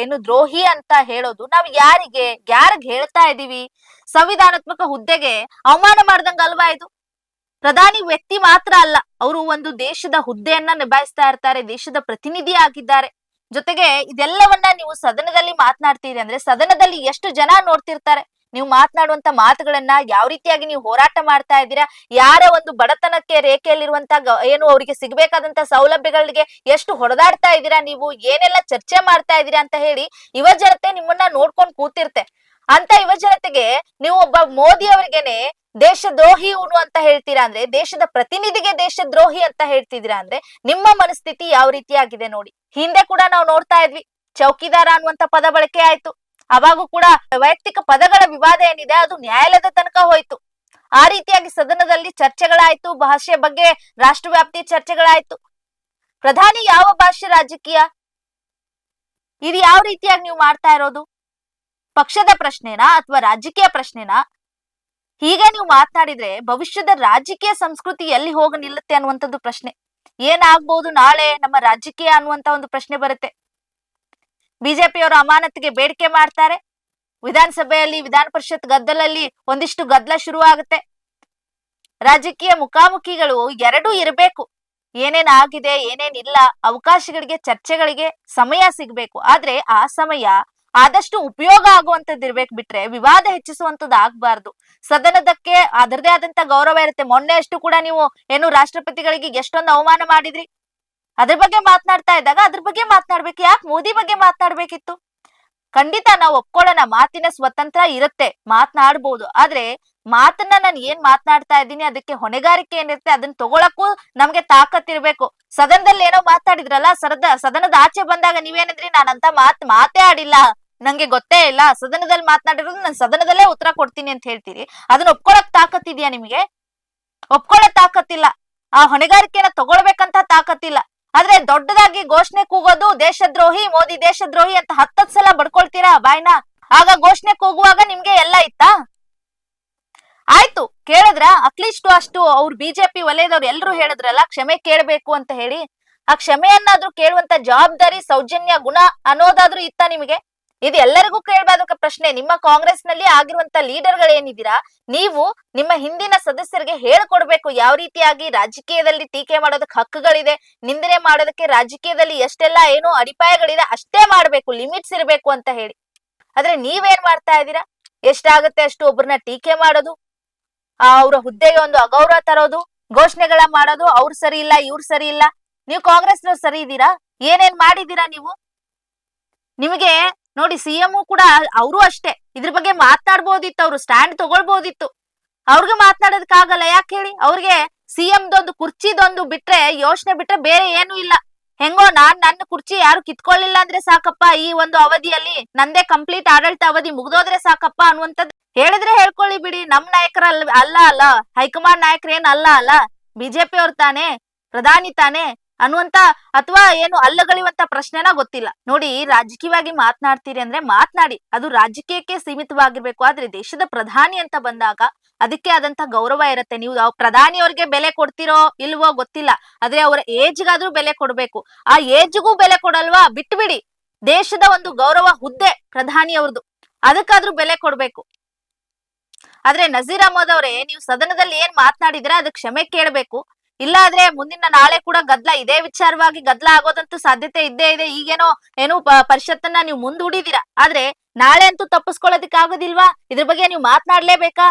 ಏನು ದ್ರೋಹಿ ಅಂತ ಹೇಳೋದು ನಾವು ಯಾರಿಗ್ ಹೇಳ್ತಾ ಇದೀವಿ? ಸಂವಿಧಾನಾತ್ಮಕ ಹುದ್ದೆಗೆ ಅವಮಾನ ಮಾಡ್ದಂಗ ಅಲ್ವಾ ಇದು? ಪ್ರಧಾನಿ ವ್ಯಕ್ತಿ ಮಾತ್ರ ಅಲ್ಲ, ಅವರು ಒಂದು ದೇಶದ ಹುದ್ದೆಯನ್ನ ನಿಭಾಯಿಸ್ತಾ ಇರ್ತಾರೆ, ದೇಶದ ಪ್ರತಿನಿಧಿ ಆಗಿದ್ದಾರೆ. ಜೊತೆಗೆ ಇದೆಲ್ಲವನ್ನ ನೀವು ಸದನದಲ್ಲಿ ಮಾತನಾಡ್ತೀರಿ ಅಂದ್ರೆ ಸದನದಲ್ಲಿ ಎಷ್ಟು ಜನ ನೋಡ್ತಿರ್ತಾರೆ? ನೀವು ಮಾತನಾಡುವಂತ ಮಾತುಗಳನ್ನ, ಯಾವ ರೀತಿಯಾಗಿ ನೀವು ಹೋರಾಟ ಮಾಡ್ತಾ ಇದ್ದೀರಾ, ಯಾರ ಒಂದು ಬಡತನಕ್ಕೆ ರೇಖೆಯಲ್ಲಿರುವಂತ ಏನು ಅವರಿಗೆ ಸಿಗ್ಬೇಕಾದಂತ ಸೌಲಭ್ಯಗಳಿಗೆ ಎಷ್ಟು ಹೊಡೆದಾಡ್ತಾ ಇದ್ದೀರಾ, ನೀವು ಏನೆಲ್ಲ ಚರ್ಚೆ ಮಾಡ್ತಾ ಇದ್ದೀರಾ ಅಂತ ಹೇಳಿ ಯುವ ಜನತೆ ನಿಮ್ಮನ್ನ ನೋಡ್ಕೊಂಡು ಕೂತಿರ್ತೆ. ಅಂತ ಯುವ ಜನತೆಗೆ ನೀವು ಒಬ್ಬ ಮೋದಿ ಅವರಿಗೆನೆ ದೇಶದ್ರೋಹಿ ಇವನು ಅಂತ ಹೇಳ್ತೀರಾ ಅಂದ್ರೆ, ದೇಶದ ಪ್ರತಿನಿಧಿಗೆ ದೇಶದ್ರೋಹಿ ಅಂತ ಹೇಳ್ತಿದ್ದೀರಾ ಅಂದ್ರೆ ನಿಮ್ಮ ಮನಸ್ಥಿತಿ ಯಾವ ರೀತಿಯಾಗಿದೆ ನೋಡಿ. ಹಿಂದೆ ಕೂಡ ನಾವು ನೋಡ್ತಾ ಇದ್ವಿ, ಚೌಕಿದಾರ ಅನ್ನುವಂತ ಪದ ಬಳಕೆ ಆಯ್ತು. ಅವಾಗೂ ಕೂಡ ವೈಯಕ್ತಿಕ ಪದಗಳ ವಿವಾದ ಏನಿದೆ ಅದು ನ್ಯಾಯಾಲಯದ ತನಕ ಹೋಯ್ತು. ಆ ರೀತಿಯಾಗಿ ಸದನದಲ್ಲಿ ಚರ್ಚೆಗಳಾಯ್ತು, ಭಾಷೆ ಬಗ್ಗೆ ರಾಷ್ಟ್ರವ್ಯಾಪ್ತಿ ಚರ್ಚೆಗಳಾಯ್ತು. ಪ್ರಧಾನಿ ಯಾವ ಭಾಷೆ ರಾಜಕೀಯ, ಇದು ಯಾವ ರೀತಿಯಾಗಿ ನೀವು ಮಾಡ್ತಾ ಇರೋದು? ಪಕ್ಷದ ಪ್ರಶ್ನೆನಾ ಅಥವಾ ರಾಜಕೀಯ ಪ್ರಶ್ನೆನಾ? ಹೀಗೆ ನೀವು ಮಾತನಾಡಿದ್ರೆ ಭವಿಷ್ಯದ ರಾಜಕೀಯ ಸಂಸ್ಕೃತಿ ಎಲ್ಲಿ ಹೋಗಿ ನಿಲ್ಲುತ್ತೆ ಅನ್ನುವಂಥದ್ದು ಪ್ರಶ್ನೆ. ಏನಾಗ್ಬಹುದು ನಾಳೆ ನಮ್ಮ ರಾಜಕೀಯ ಅನ್ನುವಂತ ಒಂದು ಪ್ರಶ್ನೆ ಬರುತ್ತೆ. ಬಿಜೆಪಿಯವರು ಅಮಾನತಿಗೆ ಬೇಡಿಕೆ ಮಾಡ್ತಾರೆ. ವಿಧಾನಸಭೆಯಲ್ಲಿ ವಿಧಾನ ಪರಿಷತ್ ಗದ್ದಲಲ್ಲಿ ಒಂದಿಷ್ಟು ಗದ್ದಲ ಶುರು ಆಗುತ್ತೆ. ರಾಜಕೀಯ ಮುಖಾಮುಖಿಗಳು ಎರಡೂ ಇರಬೇಕು. ಏನೇನ್ ಆಗಿದೆ, ಏನೇನಿಲ್ಲ, ಅವಕಾಶಗಳಿಗೆ, ಚರ್ಚೆಗಳಿಗೆ ಸಮಯ ಸಿಗ್ಬೇಕು. ಆದ್ರೆ ಆ ಸಮಯ ಆದಷ್ಟು ಉಪಯೋಗ ಆಗುವಂತದ್ದು ಇರ್ಬೇಕು, ಬಿಟ್ರೆ ವಿವಾದ ಹೆಚ್ಚಿಸುವಂತದ್ದು ಆಗ್ಬಾರ್ದು. ಸದನದಕ್ಕೆ ಅದರದೇ ಆದಂತ ಗೌರವ ಇರುತ್ತೆ. ಮೊನ್ನೆ ಅಷ್ಟು ಕೂಡ ನೀವು ಏನು ರಾಷ್ಟ್ರಪತಿಗಳಿಗೆ ಎಷ್ಟೊಂದು ಅವಮಾನ ಮಾಡಿದ್ರಿ, ಅದ್ರ ಬಗ್ಗೆ ಮಾತನಾಡ್ತಾ ಇದ್ದಾಗ ಅದ್ರ ಬಗ್ಗೆ ಮಾತನಾಡ್ಬೇಕು. ಯಾಕೆ ಮೋದಿ ಬಗ್ಗೆ ಮಾತನಾಡ್ಬೇಕಿತ್ತು? ಖಂಡಿತ ನಾವು ಒಪ್ಕೊಳ್ಳೋಣ, ಮಾತಿನ ಸ್ವತಂತ್ರ ಇರುತ್ತೆ, ಮಾತನಾಡ್ಬೋದು. ಆದ್ರೆ ಮಾತನ್ನ ನಾನು ಏನ್ ಮಾತನಾಡ್ತಾ ಇದ್ದೀನಿ ಅದಕ್ಕೆ ಹೊಣೆಗಾರಿಕೆ ಏನಿರುತ್ತೆ ಅದನ್ನ ತಗೊಳಕ್ಕೂ ನಮ್ಗೆ ತಾಕತ್ತಿರ್ಬೇಕು. ಸದನದಲ್ಲಿ ಏನೋ ಮಾತಾಡಿದ್ರಲ್ಲ, ಸದನದ ಆಚೆ ಬಂದಾಗ ನೀವೇನಿದ್ರಿ, ನಾನಂತ ಮಾತೇ ಆಡಿಲ್ಲ, ನಂಗೆ ಗೊತ್ತೇ ಇಲ್ಲ, ಸದನದಲ್ಲಿ ಮಾತನಾಡಿರೋದು ನಾನು ಸದನದಲ್ಲೇ ಉತ್ತರ ಕೊಡ್ತೀನಿ ಅಂತ ಹೇಳ್ತೀರಿ. ಅದನ್ನ ಒಪ್ಕೊಳಕ್ ತಾಕತ್ತಿದ್ಯಾ ನಿಮ್ಗೆ? ಒಪ್ಕೊಳ್ಳೋ ತಾಕತ್ತಿಲ್ಲ. ಆ ಹೊಣೆಗಾರಿಕೆನ ತಗೊಳ್ಬೇಕಂತ ತಾಕತ್ತಿಲ್ಲ. ಆದ್ರೆ ದೊಡ್ಡದಾಗಿ ಘೋಷಣೆ ಕೂಗೋದು ದೇಶದ್ರೋಹಿ, ಮೋದಿ ದೇಶದ್ರೋಹಿ ಅಂತ 10 ಸಲ ಬಡ್ಕೊಳ್ತೀರಾ ಬಾಯ್ನ. ಆಗ ಘೋಷಣೆ ಕೂಗುವಾಗ ನಿಮ್ಗೆ ಎಲ್ಲ ಇತ್ತಾ? ಆಯ್ತು, ಕೇಳಿದ್ರ ಅಟ್ಲೀಸ್ಟ್ ಅಷ್ಟು ಅವ್ರು ಬಿಜೆಪಿ ವಲಯದವ್ರು ಎಲ್ರು ಹೇಳಿದ್ರಲ್ಲ ಕ್ಷಮೆ ಕೇಳ್ಬೇಕು ಅಂತ ಹೇಳಿ. ಆ ಕ್ಷಮೆಯನ್ನಾದ್ರೂ ಕೇಳುವಂತ ಜವಾಬ್ದಾರಿ, ಸೌಜನ್ಯ, ಗುಣ ಅನ್ನೋದಾದ್ರೂ ಇತ್ತ ನಿಮಗೆ? ಇದು ಎಲ್ಲರಿಗೂ ಕೇಳಬೇಕಾದ ಪ್ರಶ್ನೆ. ನಿಮ್ಮ ಕಾಂಗ್ರೆಸ್ ನಲ್ಲಿ ಆಗಿರುವಂತ ಲೀಡರ್ಗಳು ಏನಿದ್ದೀರಾ, ನೀವು ನಿಮ್ಮ ಹಿಂದಿನ ಸದಸ್ಯರಿಗೆ ಹೇಳ್ಕೊಡ್ಬೇಕು ಯಾವ ರೀತಿಯಾಗಿ ರಾಜಕೀಯದಲ್ಲಿ ಟೀಕೆ ಮಾಡೋದಕ್ಕೆ ಹಕ್ಕುಗಳಿದೆ, ನಿಂದನೆ ಮಾಡೋದಕ್ಕೆ ರಾಜಕೀಯದಲ್ಲಿ ಎಷ್ಟೆಲ್ಲ ಏನೋ ಅಡಿಪಾಯಗಳಿದೆ ಅಷ್ಟೇ ಮಾಡ್ಬೇಕು, ಲಿಮಿಟ್ಸ್ ಇರಬೇಕು ಅಂತ ಹೇಳಿ. ಆದ್ರೆ ನೀವೇನ್ ಮಾಡ್ತಾ ಇದ್ದೀರಾ? ಎಷ್ಟಾಗುತ್ತೆ ಅಷ್ಟು ಒಬ್ಬರನ್ನ ಟೀಕೆ ಮಾಡೋದು, ಅವರ ಹುದ್ದೆಗೆ ಒಂದು ಅಗೌರವ ತರೋದು, ಘೋಷಣೆಗಳ ಮಾಡೋದು, ಅವ್ರು ಸರಿ ಇಲ್ಲ, ಇವ್ರು ಸರಿ ಇಲ್ಲ. ನೀವು ಕಾಂಗ್ರೆಸ್ನವ್ರು ಸರಿ ಇದ್ದೀರಾ? ಏನೇನ್ ಮಾಡಿದೀರಾ ನೀವು? ನಿಮಗೆ ನೋಡಿ, ಸಿಎಂ ಕೂಡ ಅವರು ಅಷ್ಟೇ ಇದ್ರ ಬಗ್ಗೆ ಮಾತನಾಡ್ಬೋದಿತ್ತು, ಅವ್ರು ಸ್ಟ್ಯಾಂಡ್ ತಗೊಳ್ಬೋದಿತ್ತು. ಅವ್ರಿಗೆ ಮಾತನಾಡೋದಕ್ಕಾಗಲ್ಲ. ಯಾಕೆ ಹೇಳಿ? ಅವ್ರಿಗೆ ಸಿಎಂದೊಂದು ಕುರ್ಚಿದೊಂದು ಬಿಟ್ರೆ, ಯೋಚನೆ ಬಿಟ್ರೆ ಬೇರೆ ಏನು ಇಲ್ಲ. ಹೆಂಗೋ ನನ್ನ ಕುರ್ಚಿ ಯಾರು ಕಿತ್ಕೊಳ್ಳಿಲ್ಲ ಅಂದ್ರೆ ಸಾಕಪ್ಪ, ಈ ಒಂದು ಅವಧಿಯಲ್ಲಿ ನಂದೇ ಕಂಪ್ಲೀಟ್ ಆಡಳಿತ ಅವಧಿ ಮುಗ್ದೋದ್ರೆ ಸಾಕಪ್ಪ ಅನ್ನುವಂಥದ್ದು ಹೇಳಿದ್ರೆ ಹೇಳ್ಕೊಳ್ಳಿ ಬಿಡಿ. ನಮ್ ನಾಯಕರ ಅಲ್ಲ, ಹೈಕಮಾಂಡ್ ನಾಯಕರೇನ್ ಅಲ್ಲ, ಬಿಜೆಪಿ ಅವ್ರು ತಾನೆ, ಪ್ರಧಾನಿ ತಾನೆ ಅನ್ನುವಂತ ಅಥವಾ ಏನು ಅಲ್ಲಗಳಿವಂತ ಪ್ರಶ್ನೆನ ಗೊತ್ತಿಲ್ಲ. ನೋಡಿ, ರಾಜಕೀಯವಾಗಿ ಮಾತನಾಡ್ತೀರಿ ಅಂದ್ರೆ ಮಾತನಾಡಿ, ಅದು ರಾಜಕೀಯಕ್ಕೆ ಸೀಮಿತವಾಗಿರ್ಬೇಕು. ಆದ್ರೆ ದೇಶದ ಪ್ರಧಾನಿ ಅಂತ ಬಂದಾಗ ಅದಕ್ಕೆ ಆದಂತ ಗೌರವ ಇರುತ್ತೆ. ನೀವು ಪ್ರಧಾನಿ ಅವ್ರಿಗೆ ಬೆಲೆ ಕೊಡ್ತಿರೋ ಇಲ್ವೋ ಗೊತ್ತಿಲ್ಲ, ಆದ್ರೆ ಅವರ ಏಜ್ಗಾದ್ರೂ ಬೆಲೆ ಕೊಡ್ಬೇಕು. ಆ ಏಜ್ಗೂ ಬೆಲೆ ಕೊಡಲ್ವಾ? ಬಿಟ್ಬಿಡಿ. ದೇಶದ ಒಂದು ಗೌರವ ಹುದ್ದೆ ಪ್ರಧಾನಿ ಅವ್ರದ್ದು, ಅದಕ್ಕಾದ್ರೂ ಬೆಲೆ ಕೊಡ್ಬೇಕು. ಆದ್ರೆ ನಜೀರ್ ಅಹಮದ್ ಅವರೇ, ನೀವು ಸದನದಲ್ಲಿ ಏನ್ ಮಾತನಾಡಿದ್ರೆ ಅದಕ್ಕೆ ಕ್ಷಮೆ ಕೇಳಬೇಕು. ಇಲ್ಲ ಆದ್ರೆ ಮುಂದಿನ ನಾಳೆ ಕೂಡ ಗದ್ದಲ, ಇದೇ ವಿಚಾರವಾಗಿ ಗದ್ದಲ ಆಗೋದಂತೂ ಸಾಧ್ಯತೆ ಇದ್ದೇ ಇದೆ. ಈಗೇನೋ ಪರಿಷತ್ತನ್ನ ನೀವು ಮುಂದೂಡಿದೀರಾ, ಆದ್ರೆ ನಾಳೆ ಅಂತೂ ತಪ್ಪಿಸ್ಕೊಳ್ಳೋದಕ್ಕೆ ಆಗೋದಿಲ್ವಾ? ಇದ್ರ ಬಗ್ಗೆ ನೀವು ಮಾತನಾಡ್ಲೇಬೇಕಾ?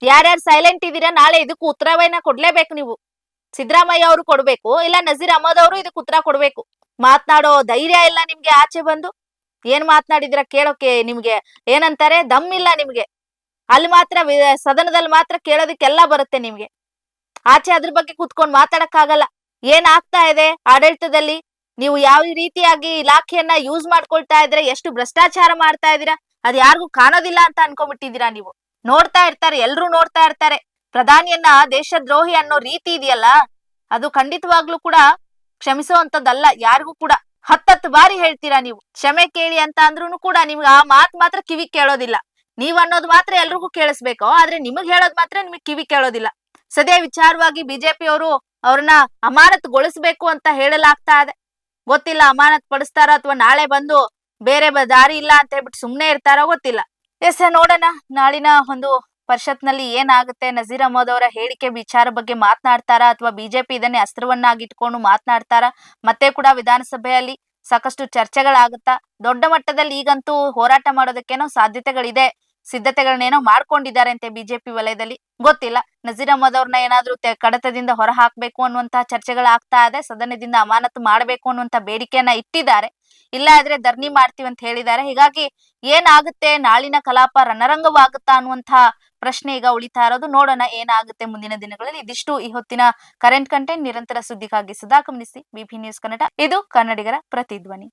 ಯಾರ್ಯಾರು ಸೈಲೆಂಟ್ ಇದೀರಾ, ನಾಳೆ ಇದಕ್ಕೂ ಉತ್ತರವನ್ನ ಕೊಡ್ಲೇಬೇಕು ನೀವು. ಸಿದ್ದರಾಮಯ್ಯ ಅವರು ಕೊಡ್ಬೇಕು, ಇಲ್ಲ ನಜೀರ್ ಅಹಮದ್ ಅವರು ಇದಕ್ಕೆ ಉತ್ತರ ಕೊಡ್ಬೇಕು. ಮಾತನಾಡೋ ಧೈರ್ಯ ಇಲ್ಲ ನಿಮ್ಗೆ? ಆಚೆ ಬಂದು ಏನ್ ಮಾತನಾಡಿದಿರ ಕೇಳೋಕೆ ನಿಮ್ಗೆ ಏನಂತಾರೆ, ದಮ್ ಇಲ್ಲ ನಿಮ್ಗೆ. ಅಲ್ಲಿ ಮಾತ್ರ ಸದನದಲ್ಲಿ ಮಾತ್ರ ಕೇಳೋದಕ್ಕೆಲ್ಲ ಬರುತ್ತೆ ನಿಮ್ಗೆ. ಆಚೆ ಅದ್ರ ಬಗ್ಗೆ ಕೂತ್ಕೊಂಡು ಮಾತಾಡಕ್ಕಾಗಲ್ಲ. ಏನ್ ಆಗ್ತಾ ಇದೆ ಆಡಳಿತದಲ್ಲಿ, ನೀವು ಯಾವ ರೀತಿಯಾಗಿ ಇಲಾಖೆಯನ್ನ ಯೂಸ್ ಮಾಡ್ಕೊಳ್ತಾ ಇದ್ರೆ, ಎಷ್ಟು ಭ್ರಷ್ಟಾಚಾರ ಮಾಡ್ತಾ ಇದೀರಾ, ಅದ್ ಯಾರಿಗೂ ಕಾಣೋದಿಲ್ಲ ಅಂತ ಅನ್ಕೊಂಡ್ಬಿಟ್ಟಿದೀರಾ ನೀವು. ನೋಡ್ತಾ ಇರ್ತಾರೆ, ಎಲ್ರು ನೋಡ್ತಾ ಇರ್ತಾರೆ. ಪ್ರಧಾನಿಯನ್ನ ದೇಶದ್ರೋಹಿ ಅನ್ನೋ ರೀತಿ ಇದೆಯಲ್ಲ, ಅದು ಖಂಡಿತವಾಗ್ಲೂ ಕೂಡ ಕ್ಷಮಿಸುವಂತದ್ದಲ್ಲ ಯಾರಿಗೂ ಕೂಡ. 10 ಬಾರಿ ಹೇಳ್ತೀರಾ ನೀವು ಕ್ಷಮೆ ಕೇಳಿ ಅಂತ ಅಂದ್ರೂ ಕೂಡ ನಿಮ್ಗೆ ಆ ಮಾತು ಮಾತ್ರ ಕಿವಿ ಕೇಳೋದಿಲ್ಲ. ನೀವ್ ಅನ್ನೋದು ಮಾತ್ರ ಎಲ್ರಿಗೂ ಕೇಳಿಸ್ಬೇಕು, ಆದ್ರೆ ನಿಮಗ್ ಹೇಳೋದ್ ಮಾತ್ರ ನಿಮಗ್ ಕಿವಿ ಕೇಳೋದಿಲ್ಲ. ಸದ್ಯ ವಿಚಾರವಾಗಿ ಬಿಜೆಪಿ ಅವರು ಅವ್ರನ್ನ ಅಮಾನತುಗೊಳಿಸ್ಬೇಕು ಅಂತ ಹೇಳಲಾಗ್ತಾ ಇದೆ. ಗೊತ್ತಿಲ್ಲ ಅಮಾನತ್ ಪಡಿಸ್ತಾರ ಅಥವಾ ನಾಳೆ ಬಂದು ಬೇರೆ ದಾರಿ ಇಲ್ಲ ಅಂತ ಹೇಳ್ಬಿಟ್ಟು ಸುಮ್ನೆ ಇರ್ತಾರೋ ಗೊತ್ತಿಲ್ಲ. ಎಸ್, ನೋಡೋಣ ನಾಳಿನ ಒಂದು ಪರಿಷತ್ನಲ್ಲಿ ಏನಾಗುತ್ತೆ. ನಜೀರ್ ಅಹಮದ್ ಅವರ ಹೇಳಿಕೆ ವಿಚಾರ ಬಗ್ಗೆ ಮಾತನಾಡ್ತಾರಾ ಅಥವಾ ಬಿಜೆಪಿ ಇದನ್ನೇ ಅಸ್ತ್ರವನ್ನಾಗಿಟ್ಕೊಂಡು ಮಾತನಾಡ್ತಾರಾ? ಮತ್ತೆ ಕೂಡ ವಿಧಾನಸಭೆಯಲ್ಲಿ ಸಾಕಷ್ಟು ಚರ್ಚೆಗಳಾಗುತ್ತಾ? ದೊಡ್ಡ ಮಟ್ಟದಲ್ಲಿ ಈಗಂತೂ ಹೋರಾಟ ಮಾಡೋದಕ್ಕೇನೋ ಸಾಧ್ಯತೆಗಳಿದೆ. ಸಿದ್ಧತೆಗಳನ್ನೇನೋ ಮಾಡ್ಕೊಂಡಿದ್ದಾರೆ ಅಂತೆ ಬಿಜೆಪಿ ವಲಯದಲ್ಲಿ. ಗೊತ್ತಿಲ್ಲ, ನಜೀರ್ ಅಹಮದ್ ಅವ್ರನ್ನ ಏನಾದ್ರೂ ಕಡತದಿಂದ ಹೊರ ಹಾಕ್ಬೇಕು ಅನ್ನುವಂತಹ ಚರ್ಚೆಗಳಾಗ್ತಾ ಇದೆ. ಸದನದಿಂದ ಅಮಾನತು ಮಾಡಬೇಕು ಅನ್ನುವಂತ ಬೇಡಿಕೆಯನ್ನ ಇಟ್ಟಿದ್ದಾರೆ. ಇಲ್ಲ ಆದ್ರೆ ಧರಣಿ ಮಾಡ್ತೀವಿ ಅಂತ ಹೇಳಿದ್ದಾರೆ. ಹೀಗಾಗಿ ಏನಾಗುತ್ತೆ, ನಾಳಿನ ಕಲಾಪ ರಣರಂಗವಾಗುತ್ತಾ ಅನ್ನುವಂತಹ ಪ್ರಶ್ನೆ ಈಗ ಉಳಿತಾ ಇರೋದು. ನೋಡೋಣ ಏನಾಗುತ್ತೆ ಮುಂದಿನ ದಿನಗಳಲ್ಲಿ. ಇದಿಷ್ಟು ಈ ಹೊತ್ತಿನ ಕರೆಂಟ್ ಕಂಟೆಂಟ್. ನಿರಂತರ ಸುದ್ದಿಗಾಗಿ ಸದಾ ಗಮನಿಸಿ ಬಿಪಿ ನ್ಯೂಸ್ ಕನ್ನಡ. ಇದು ಕನ್ನಡಿಗರ ಪ್ರತಿಧ್ವನಿ.